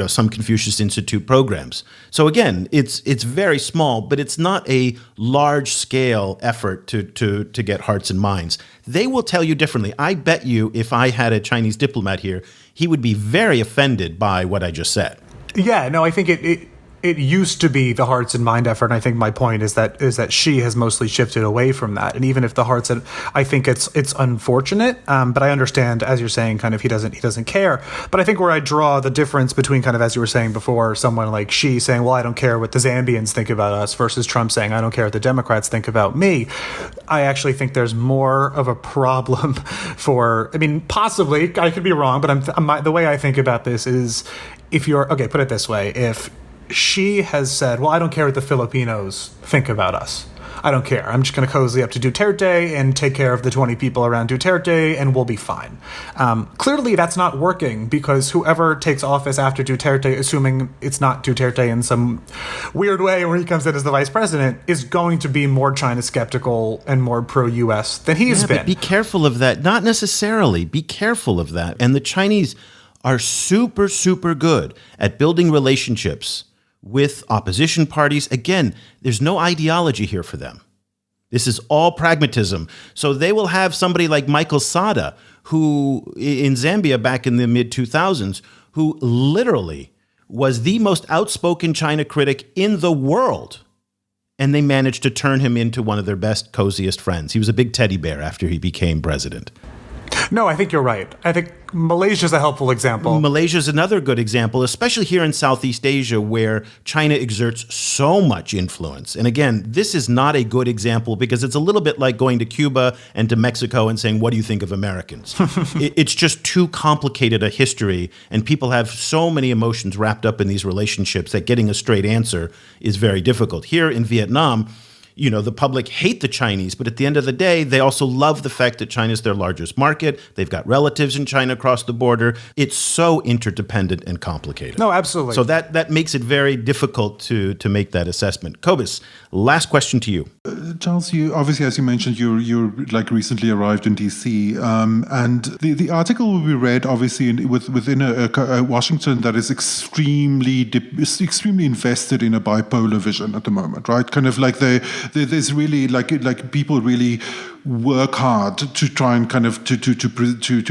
some Confucius Institute programs. So again, it's very small, but it's not a large scale effort to get hearts and minds. They will tell you differently. I bet you if I had a Chinese diplomat here, he would be very offended by what I just said. Yeah, no, I think it used to be the hearts and mind effort, and I think my point is that Xi has mostly shifted away from that. And even if the hearts, I think it's unfortunate, but I understand, as you're saying, kind of he doesn't care. But I think where I draw the difference between kind of, as you were saying before, someone like Xi saying, well, I don't care what the Zambians think about us, versus Trump saying, I don't care what the Democrats think about me, I actually think there's more of a problem for, possibly, I could be wrong, but the way I think about this is, put it this way, if Xi has said, well, I don't care what the Filipinos think about us. I don't care. I'm just going to cozy up to Duterte and take care of the 20 people around Duterte and we'll be fine. Clearly, that's not working because whoever takes office after Duterte, assuming it's not Duterte in some weird way where he comes in as the vice president, is going to be more China skeptical and more pro-US than he's been. But be careful of that. Not necessarily. Be careful of that. And the Chinese are super, super good at building relationships with opposition parties. Again, there's no ideology here for them. This is all pragmatism. So they will have somebody like Michael Sada, who in Zambia back in the mid-2000s, who literally was the most outspoken China critic in the world. And they managed to turn him into one of their best, coziest friends. He was a big teddy bear after he became president. No, I think you're right. I think Malaysia's a helpful example. Malaysia's another good example, especially here in Southeast Asia, where China exerts so much influence. And again, this is not a good example because it's a little bit like going to Cuba and to Mexico and saying, what do you think of Americans? It's just too complicated a history, and people have so many emotions wrapped up in these relationships that getting a straight answer is very difficult. Here in Vietnam, the public hate the Chinese, but at the end of the day, they also love the fact that China's their largest market. They've got relatives in China across the border. It's so interdependent and complicated. No, absolutely. So that makes it very difficult to make that assessment. Cobus, last question to you. Charles, you obviously, as you mentioned, you're like recently arrived in DC, and the article we read, obviously, within a Washington that is extremely invested in a bipolar vision at the moment, right? Kind of like there's really like people really work hard to try and kind of to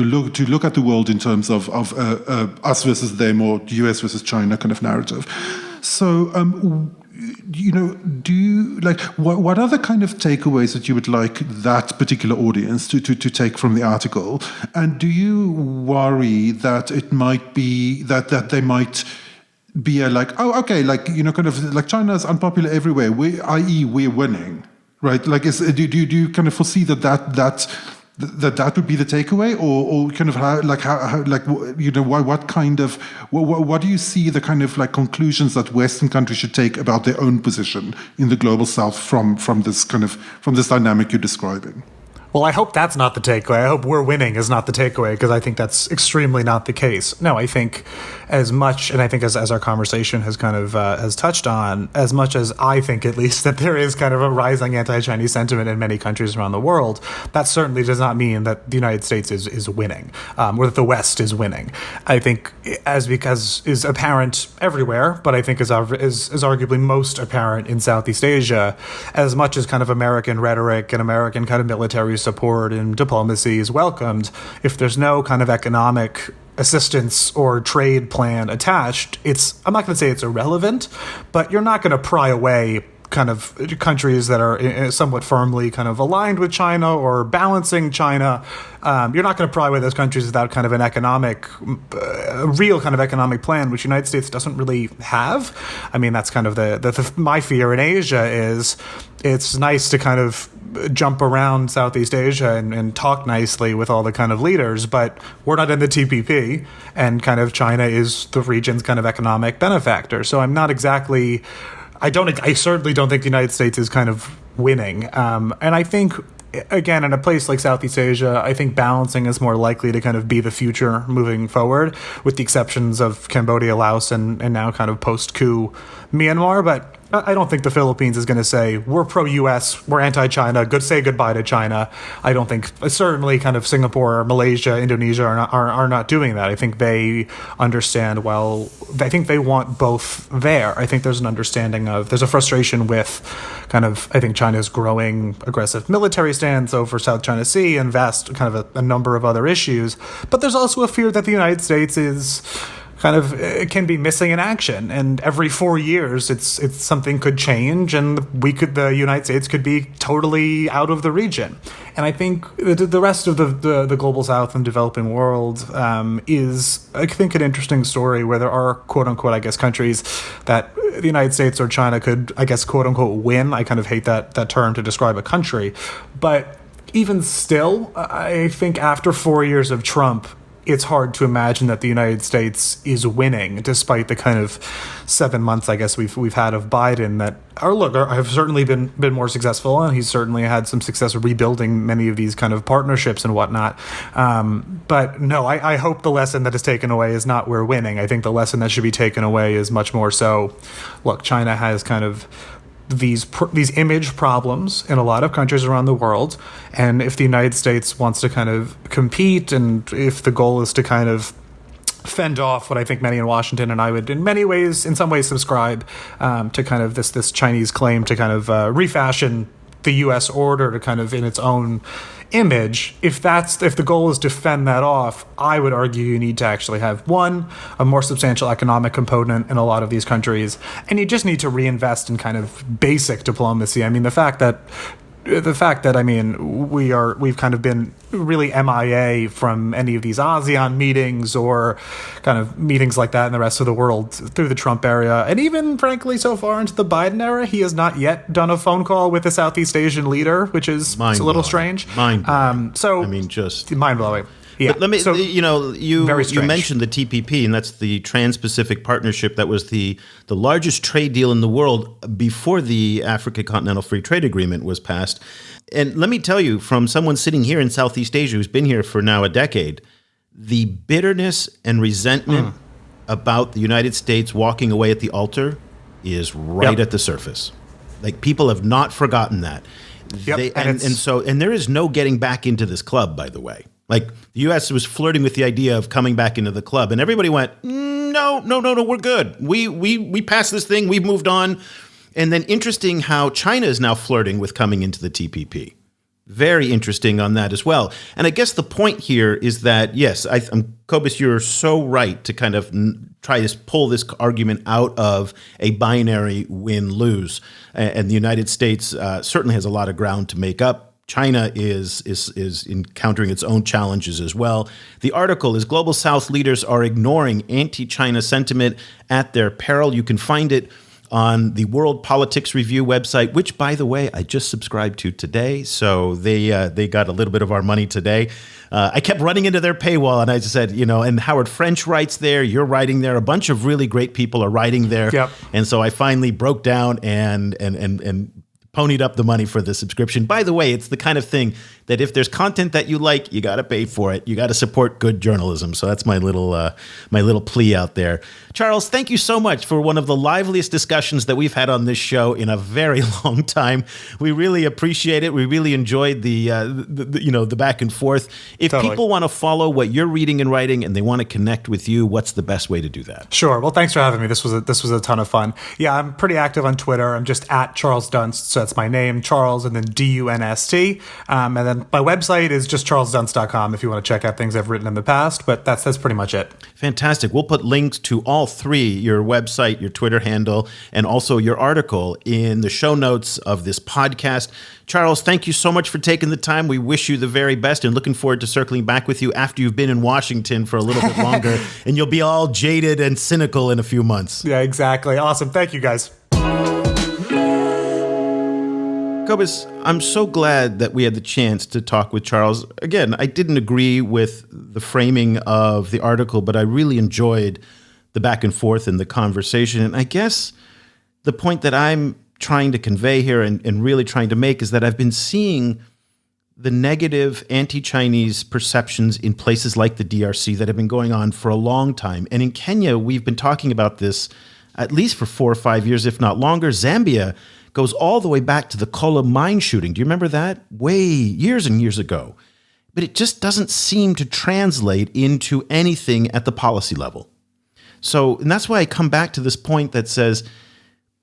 look at the world in terms of us versus them, or US versus China kind of narrative. So do you like what are the kind of takeaways that you would like that particular audience to take from the article? And do you worry that it might be that they might be like, oh, okay, like, kind of like China is unpopular everywhere, i.e. we're winning, right? Like, do you kind of foresee that would be the takeaway, or kind of what do you see the kind of like conclusions that Western countries should take about their own position in the global South from this dynamic you're describing? Well, I hope that's not the takeaway. I hope we're winning is not the takeaway, because I think that's extremely not the case. No, I think as much, and I think as our conversation has kind of has touched on, as much as I think at least that there is kind of a rising anti-Chinese sentiment in many countries around the world, that certainly does not mean that the United States is winning, or that the West is winning. I think because is apparent everywhere, but I think is arguably most apparent in Southeast Asia, as much as kind of American rhetoric and American kind of military support and diplomacy is welcomed, if there's no kind of economic assistance or trade plan attached, I'm not going to say it's irrelevant, but you're not going to pry away kind of countries that are somewhat firmly kind of aligned with China or balancing China. You're not going to pry away those countries without kind of an real kind of economic plan, which the United States doesn't really have. I mean, that's kind of my fear in Asia is it's nice to kind of jump around Southeast Asia and talk nicely with all the kind of leaders, but we're not in the TPP, and kind of China is the region's kind of economic benefactor. So I'm not exactly... I certainly don't think the United States is kind of winning. And I think, again, in a place like Southeast Asia, I think balancing is more likely to kind of be the future moving forward, with the exceptions of Cambodia, Laos, and now kind of post-coup Myanmar. But I don't think the Philippines is going to say, we're pro-US, we're anti-China, say goodbye to China. I don't think, certainly kind of Singapore, Malaysia, Indonesia are not doing that. I think they understand, I think they want both there. I think there's an understanding there's a frustration with kind of, I think China's growing aggressive military stance over South China Sea and kind of a number of other issues. But there's also a fear that the United States is... kind of can be missing in action, and every 4 years it's something could change, and the United States could be totally out of the region. And I think the rest of the global South and developing world is, I think, an interesting story where there are quote unquote, I guess, countries that the United States or China could, I guess, quote unquote, win. I kind of hate that term to describe a country, but even still, I think after 4 years of Trump, it's hard to imagine that the United States is winning, despite the kind of 7 months, I guess, we've had of Biden that have certainly been more successful, and he's certainly had some success rebuilding many of these kind of partnerships and whatnot. But no, I hope the lesson that is taken away is not we're winning. I think the lesson that should be taken away is much more so, look, China has kind of these image problems in a lot of countries around the world, and if the United States wants to kind of compete, and if the goal is to kind of fend off what I think many in Washington and I would in some ways subscribe to kind of this Chinese claim to kind of refashion the U.S. order to kind of in its own image, if the goal is to fend that off, I would argue you need to actually have a more substantial economic component in a lot of these countries, and you just need to reinvest in kind of basic diplomacy. I mean, the fact that I mean we've kind of been really MIA from any of these ASEAN meetings or kind of meetings like that in the rest of the world through the Trump era, and even frankly so far into the Biden era, he has not yet done a phone call with a Southeast Asian leader, which is a little strange. Just mind-blowing. Yeah. But let me, you mentioned the TPP, and that's the Trans-Pacific Partnership that was the largest trade deal in the world before the Africa Continental Free Trade Agreement was passed. And let me tell you, from someone sitting here in Southeast Asia who's been here for now a decade, the bitterness and resentment about the United States walking away at the altar is right at the surface. Like, people have not forgotten that. Yep. And there is no getting back into this club, by the way. Like, the U.S. was flirting with the idea of coming back into the club, and everybody went, no, we're good. We passed this thing. We've moved on. And then interesting how China is now flirting with coming into the TPP. Very interesting on that as well. And I guess the point here is that, yes, Cobus, you're so right to kind of try to pull this argument out of a binary win-lose. And the United States certainly has a lot of ground to make up. China is encountering its own challenges as well. The article is Global South Leaders Are Ignoring Anti-China Sentiment at Their Peril. You can find it on the World Politics Review website, which, by the way, I just subscribed to today. So they got a little bit of our money today. I kept running into their paywall, and I just said, and Howard French writes there, you're writing there, a bunch of really great people are writing there. Yep. And so I finally broke down and ponied up the money for the subscription. By the way, it's the kind of thing that if there's content that you like, you got to pay for it. You got to support good journalism. So that's my little plea out there. Charles, thank you so much for one of the liveliest discussions that we've had on this show in a very long time. We really appreciate it. We really enjoyed the back and forth. If Totally. People want to follow what you're reading and writing, and they want to connect with you, what's the best way to do that? Sure. Well, thanks for having me. This was a ton of fun. Yeah, I'm pretty active on Twitter. I'm just at Charles Dunst. So that's my name, Charles, and then Dunst. And then my website is just charlesdunst.com if you want to check out things I've written in the past. But that's pretty much it. Fantastic. We'll put links to all three, your website, your Twitter handle, and also your article in the show notes of this podcast. Charles, thank you so much for taking the time. We wish you the very best and looking forward to circling back with you after you've been in Washington for a little bit longer and you'll be all jaded and cynical in a few months. Yeah, exactly. Awesome. Thank you, guys. Cobus, I'm so glad that we had the chance to talk with Charles. Again, I didn't agree with the framing of the article, but I really enjoyed the back and forth and the conversation. And I guess the point that I'm trying to convey here and really trying to make is that I've been seeing the negative anti-Chinese perceptions in places like the DRC that have been going on for a long time. And in Kenya, we've been talking about this at least for 4 or 5 years, if not longer. Zambia goes all the way back to the Kola mine shooting. Do you remember that? Years and years ago. But it just doesn't seem to translate into anything at the policy level. And that's why I come back to this point that says,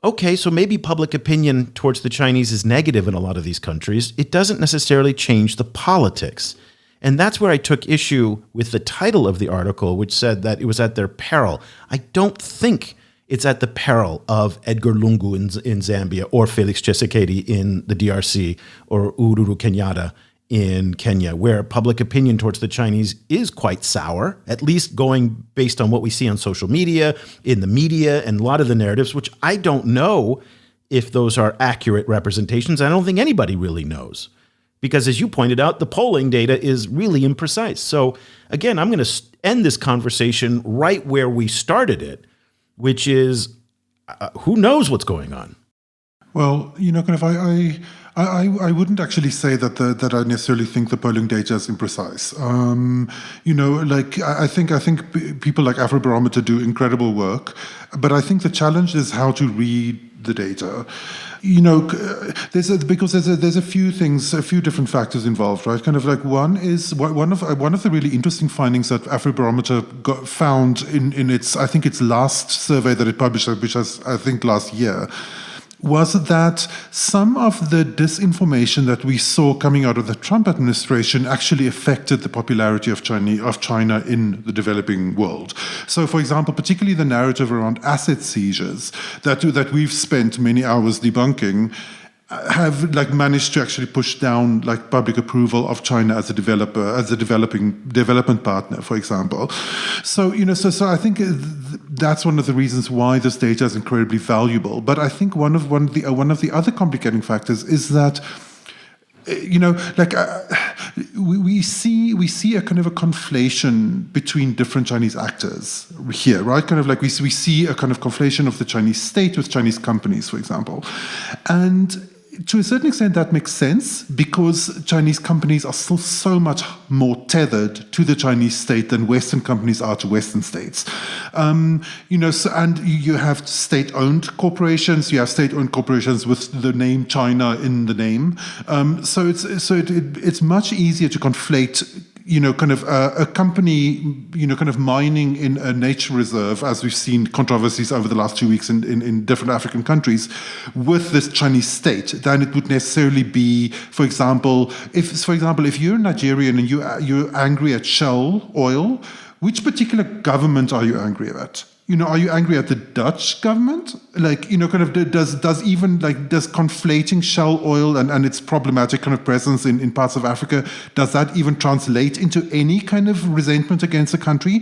okay, so maybe public opinion towards the Chinese is negative in a lot of these countries. It doesn't necessarily change the politics. And that's where I took issue with the title of the article, which said that it was at their peril. I don't think it's at the peril of Edgar Lungu in Zambia or Felix Tshisekedi in the DRC or Uhuru Kenyatta in Kenya, where public opinion towards the Chinese is quite sour, at least going based on what we see on social media, in the media, and a lot of the narratives, which I don't know if those are accurate representations. I don't think anybody really knows. Because as you pointed out, the polling data is really imprecise. So again, I'm going to end this conversation right where we started it, which is who knows what's going on? Well, I wouldn't actually say that I necessarily think the polling data is imprecise. I think people like Afrobarometer do incredible work, but I think the challenge is how to read the data. There's a few things, a few different factors involved, right? Kind of like one of the really interesting findings that Afrobarometer found in its last survey that it published, which was I think last year, was that some of the disinformation that we saw coming out of the Trump administration actually affected the popularity of China in the developing world. So, for example, particularly the narrative around asset seizures that we've spent many hours debunking have managed to actually push down public approval of China as a developer, as a development partner, for example. So I think that's one of the reasons why this data is incredibly valuable. But I think one of the other complicating factors is that we see a kind of a conflation between different Chinese actors here, right? Kind of like we see a kind of conflation of the Chinese state with Chinese companies, for example, and to a certain extent, that makes sense because Chinese companies are still so much more tethered to the Chinese state than Western companies are to Western states. And you have state-owned corporations. You have state-owned corporations with the name China in the name. So it's much easier to conflate kind of a company, kind of mining in a nature reserve, as we've seen controversies over the last 2 weeks in different African countries, with this Chinese state, than it would necessarily be, for example, if you're Nigerian and you're angry at Shell oil, which particular government are you angry at? Are you angry at the Dutch government? Like, kind of does conflating Shell oil and its problematic kind of presence in parts of Africa, does that even translate into any kind of resentment against the country?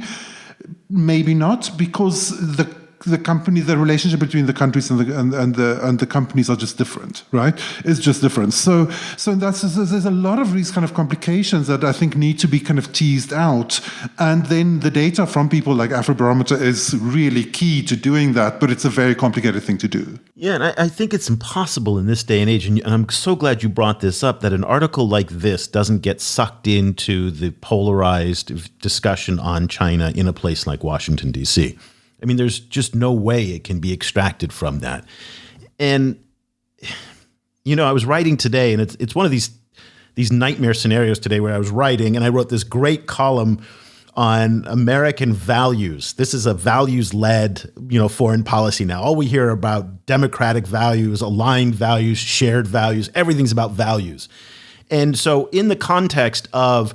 Maybe not, because the relationship between the countries and the companies are just different, right? It's just different. So there's a lot of these kind of complications that I think need to be kind of teased out. And then the data from people like Afrobarometer is really key to doing that, but it's a very complicated thing to do. Yeah, and I think it's impossible in this day and age, and I'm so glad you brought this up, that an article like this doesn't get sucked into the polarized discussion on China in a place like Washington, D.C. I mean, there's just no way it can be extracted from that. And, I was writing today, and it's one of these nightmare scenarios today where I was writing, and I wrote this great column on American values. This is a values-led, foreign policy now. All we hear about democratic values, aligned values, shared values, everything's about values. And so in the context of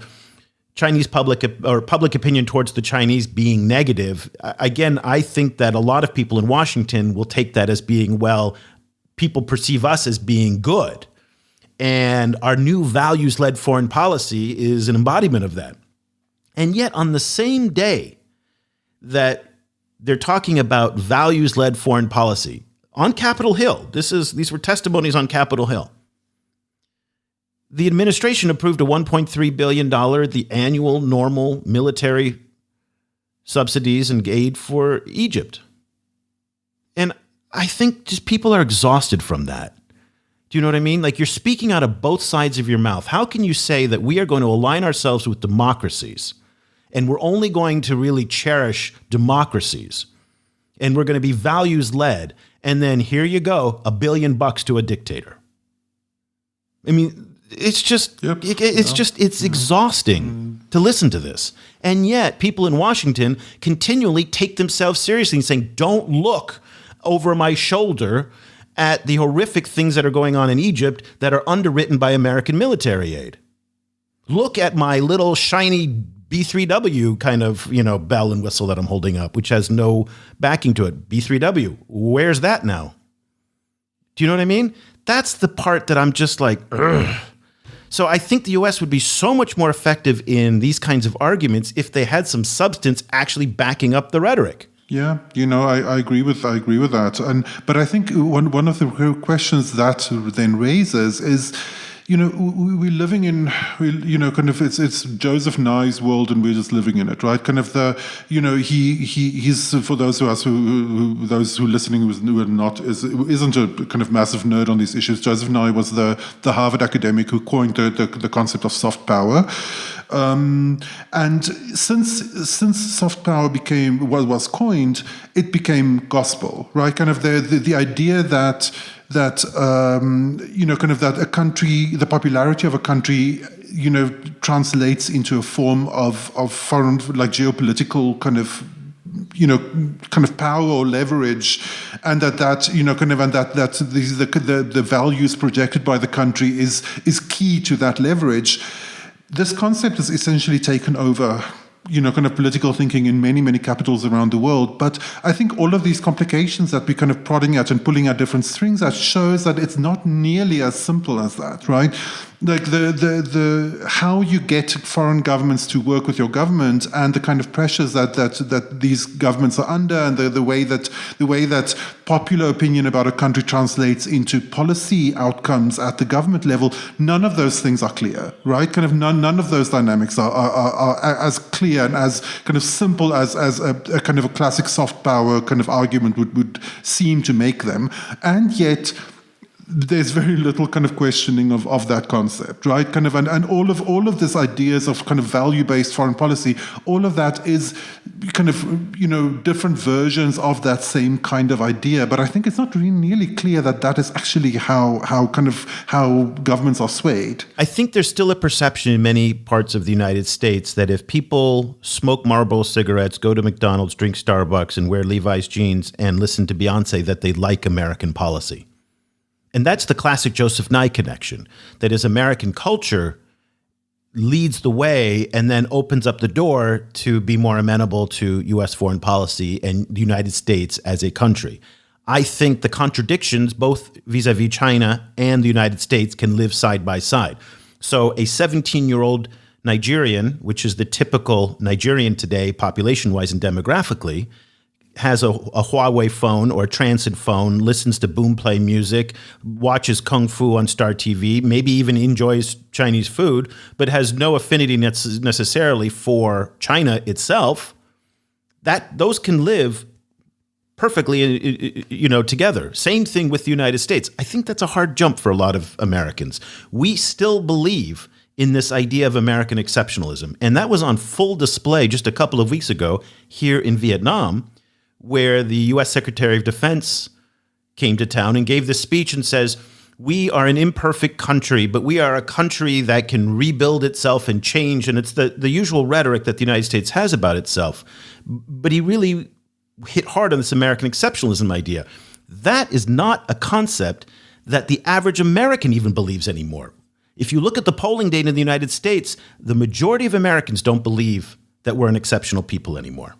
Chinese public opinion towards the Chinese being negative, again, I think that a lot of people in Washington will take that as being, well, people perceive us as being good. And our new values-led foreign policy is an embodiment of that. And yet on the same day that they're talking about values-led foreign policy on Capitol Hill, these were testimonies on Capitol Hill, the administration approved a $1.3 billion, the annual normal military subsidies and aid for Egypt. And I think just people are exhausted from that. Do you know what I mean? Like, you're speaking out of both sides of your mouth. How can you say that we are going to align ourselves with democracies and we're only going to really cherish democracies and we're going to be values-led, and then here you go, $1 billion to a dictator? I mean, it's just, it's exhausting to listen to this. And yet people in Washington continually take themselves seriously and saying, don't look over my shoulder at the horrific things that are going on in Egypt that are underwritten by American military aid. Look at my little shiny B3W kind of, bell and whistle that I'm holding up, which has no backing to it. B3W, where's that now? Do you know what I mean? That's the part that I'm just like, ugh. So I think the U.S. would be so much more effective in these kinds of arguments if they had some substance actually backing up the rhetoric. Yeah, I agree with that. But I think one of the questions that then raises is, we're living in, kind of, it's Joseph Nye's world and we're just living in it, right? Kind of he's, for those those who are listening who are not, isn't a kind of massive nerd on these issues. Joseph Nye was the Harvard academic who coined the concept of soft power. And since soft power was coined, it became gospel, right? Kind of the idea that kind of that a country, the popularity of a country, translates into a form of foreign, like, geopolitical kind of power or leverage, and that the values projected by the country is key to that leverage. This concept has essentially taken over, kind of political thinking in many, many capitals around the world. But I think all of these complications that we're kind of prodding at and pulling at different strings at shows that it's not nearly as simple as that, right? Like the how you get foreign governments to work with your government and the kind of pressures that these governments are under, and the way that popular opinion about a country translates into policy outcomes at the government level, none of those things are clear, right? Kind of none of those dynamics are as clear and as kind of simple as a kind of a classic soft power kind of argument would seem to make them. And yet there's very little kind of questioning of that concept, right? Kind of, and all of this ideas of kind of value-based foreign policy, all of that is kind of, different versions of that same kind of idea. But I think it's not really nearly clear that that is actually how governments are swayed. I think there's still a perception in many parts of the United States that if people smoke Marlboro cigarettes, go to McDonald's, drink Starbucks, and wear Levi's jeans and listen to Beyonce, that they like American policy. And that's the classic Joseph Nye connection, that is, American culture leads the way and then opens up the door to be more amenable to U.S. foreign policy and the United States as a country. I think the contradictions, both vis-a-vis China and the United States, can live side by side. So a 17-year-old Nigerian, which is the typical Nigerian today, population-wise and demographically, has a Huawei phone or a transit phone, listens to boom play music, watches Kung Fu on Star TV, maybe even enjoys Chinese food, but has no affinity necessarily for China itself, those can live perfectly, together. Same thing with the United States. I think that's a hard jump for a lot of Americans. We still believe in this idea of American exceptionalism. And that was on full display just a couple of weeks ago here in Vietnam, where the U.S. Secretary of Defense came to town and gave this speech and says, we are an imperfect country, but we are a country that can rebuild itself and change. And it's the usual rhetoric that the United States has about itself. But he really hit hard on this American exceptionalism idea. That is not a concept that the average American even believes anymore. If you look at the polling data in the United States, the majority of Americans don't believe that we're an exceptional people anymore.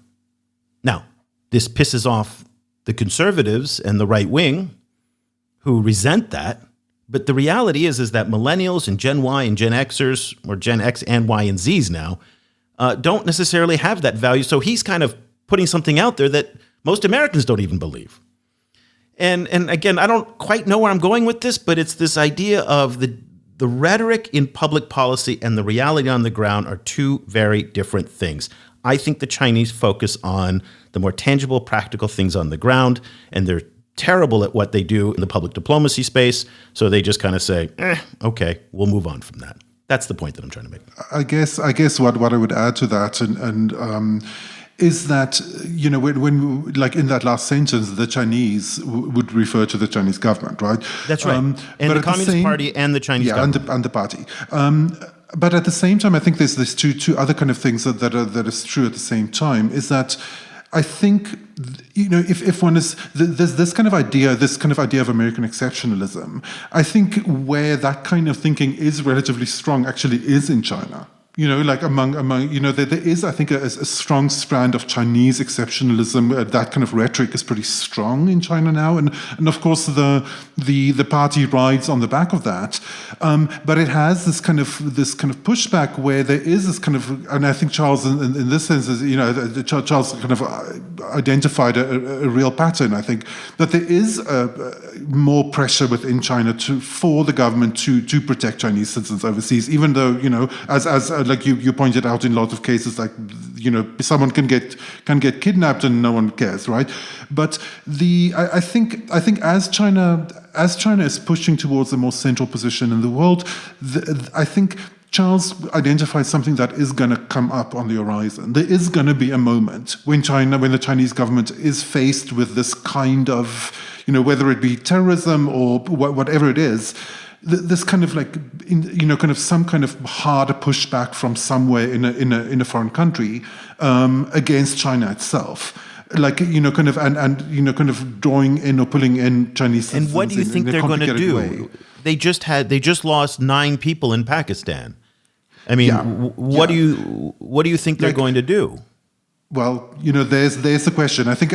Now, this pisses off the conservatives and the right wing who resent that. But the reality is that millennials and Gen Y and Gen Xers, or Gen X and Y and Zs now, don't necessarily have that value. So he's kind of putting something out there that most Americans don't even believe. And again, I don't quite know where I'm going with this, but it's this idea of the rhetoric in public policy and the reality on the ground are two very different things. I think the Chinese focus on the more tangible, practical things on the ground, and they're terrible at what they do in the public diplomacy space. So they just kind of say, okay, we'll move on from that. That's the point that I'm trying to make. I guess what I would add to that is that, when like in that last sentence, the Chinese would refer to the Chinese government, right? That's right. And the Communist Party and the Chinese government. And the party. But at the same time, I think there's two other kind of things that is true at the same time, is that I think, if one is, there's this kind of idea of American exceptionalism, I think where that kind of thinking is relatively strong actually is in China. Like among there is, I think, a strong strand of Chinese exceptionalism. That kind of rhetoric is pretty strong in China now, and of course the party rides on the back of that. But it has this kind of pushback where there is this kind of, and I think Charles, in this sense, is Charles kind of identified a real pattern. I think that there is more pressure within China for the government to protect Chinese citizens overseas, even though as like you pointed out in lots of cases, like someone can get kidnapped and no one cares, right? But I think as China is pushing towards a more central position in the world, I think Charles identifies something that is going to come up on the horizon. There is going to be a moment when the Chinese government is faced with this kind of, whether it be terrorism or whatever it is, this kind of like, some kind of harder pushback from somewhere in a foreign country against China itself. Like, kind of drawing in or pulling in Chinese citizens. And what do you think they're going to do? Way. They just lost 9 people in Pakistan. I mean, what do you think they're going to do? Well, there's the question. I think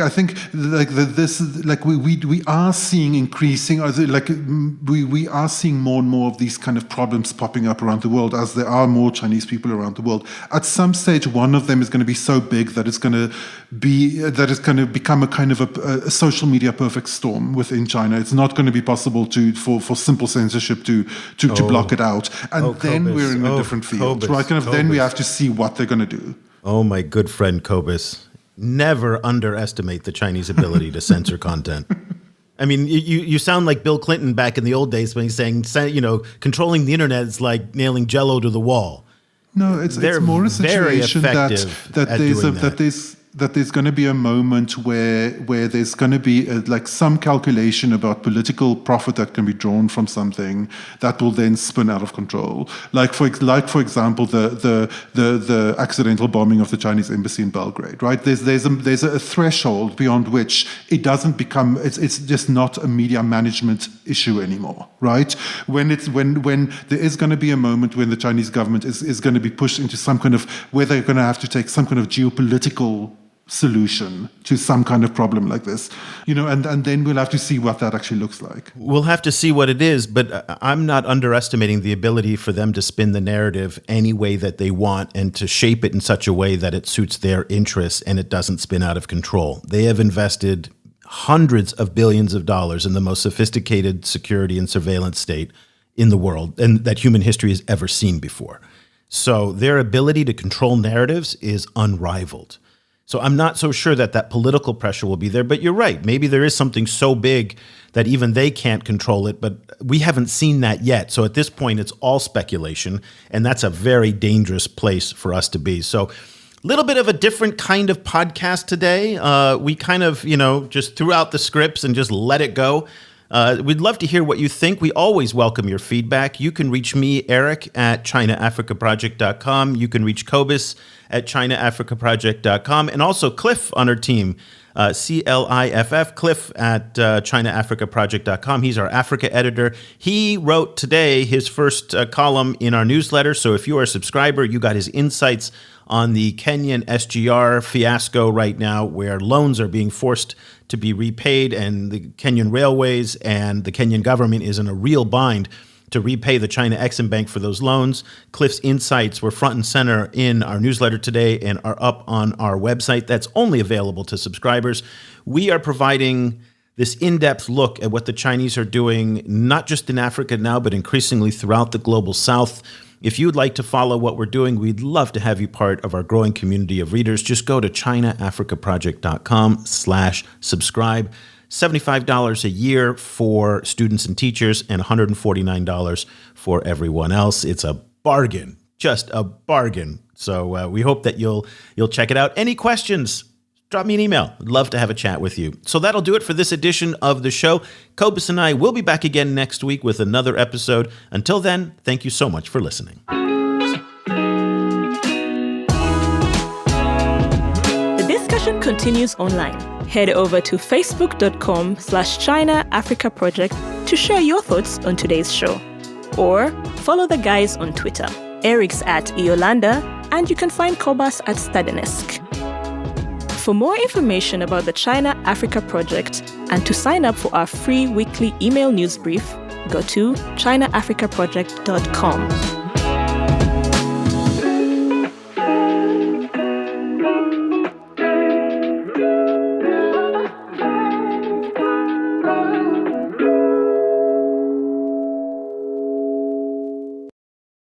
like this, like we are seeing increasing, like we are seeing more and more of these kind of problems popping up around the world as there are more Chinese people around the world. At some stage, one of them is going to be so big that it's going to become a kind of a social media perfect storm within China. It's not going to be possible for simple censorship to block it out, and then Cobus. we're in a different field, Cobus. right? Then we have to see what they're going to do. Oh, my good friend Cobus, never underestimate the Chinese ability to censor content. I mean, you sound like Bill Clinton back in the old days when he's saying, controlling the internet is like nailing Jell-O to the wall. No, it's more a situation that there's going to be a moment where there's going to be some calculation about political profit that can be drawn from something that will then spin out of control. Like for example, the accidental bombing of the Chinese embassy in Belgrade. Right? There's a threshold beyond which it doesn't become. It's just not a media management issue anymore. Right? When there is going to be a moment when the Chinese government is going to be pushed into some kind of where they're going to have to take some kind of geopolitical solution to some kind of problem like this, and then we'll have to see what that actually looks like. We'll have to see what it is, but I'm not underestimating the ability for them to spin the narrative any way that they want and to shape it in such a way that it suits their interests and it doesn't spin out of control. They have invested hundreds of billions of dollars in the most sophisticated security and surveillance state in the world and that human history has ever seen before. So their ability to control narratives is unrivaled. So I'm not so sure that political pressure will be there, but you're right. Maybe there is something so big that even they can't control it, but we haven't seen that yet. So at this point, it's all speculation, and that's a very dangerous place for us to be. So a little bit of a different kind of podcast today. We kind of, just threw out the scripts and just let it go. We'd love to hear what you think. We always welcome your feedback. You can reach me, Eric, at ChinaAfricaProject.com. You can reach Cobus at ChinaAfricaProject.com. And also Cliff on our team, CLIFF, Cliff at ChinaAfricaProject.com. He's our Africa editor. He wrote today his first column in our newsletter. So if you are a subscriber, you got his insights on the Kenyan SGR fiasco right now, where loans are being forced to be repaid and the Kenyan railways and the Kenyan government is in a real bind to repay the China Exim Bank for those loans. Cliff's insights were front and center in our newsletter today and are up on our website. That's only available to subscribers. We are providing this in-depth look at what the Chinese are doing, not just in Africa now, but increasingly throughout the global south. If you'd like to follow what we're doing, we'd love to have you part of our growing community of readers. Just go to ChinaAfricaProject.com/subscribe. $75 a year for students and teachers and $149 for everyone else. It's a bargain, just a bargain. So we hope that you'll check it out. Any questions? Drop me an email. I'd love to have a chat with you. So that'll do it for this edition of the show. Cobus and I will be back again next week with another episode. Until then, thank you so much for listening. The discussion continues online. Head over to facebook.com/China Africa Project to share your thoughts on today's show. Or follow the guys on Twitter. Eric's at Iolanda, and you can find Cobus at Stadinesk. For more information about the China Africa Project and to sign up for our free weekly email news brief, go to ChinaAfricaProject.com.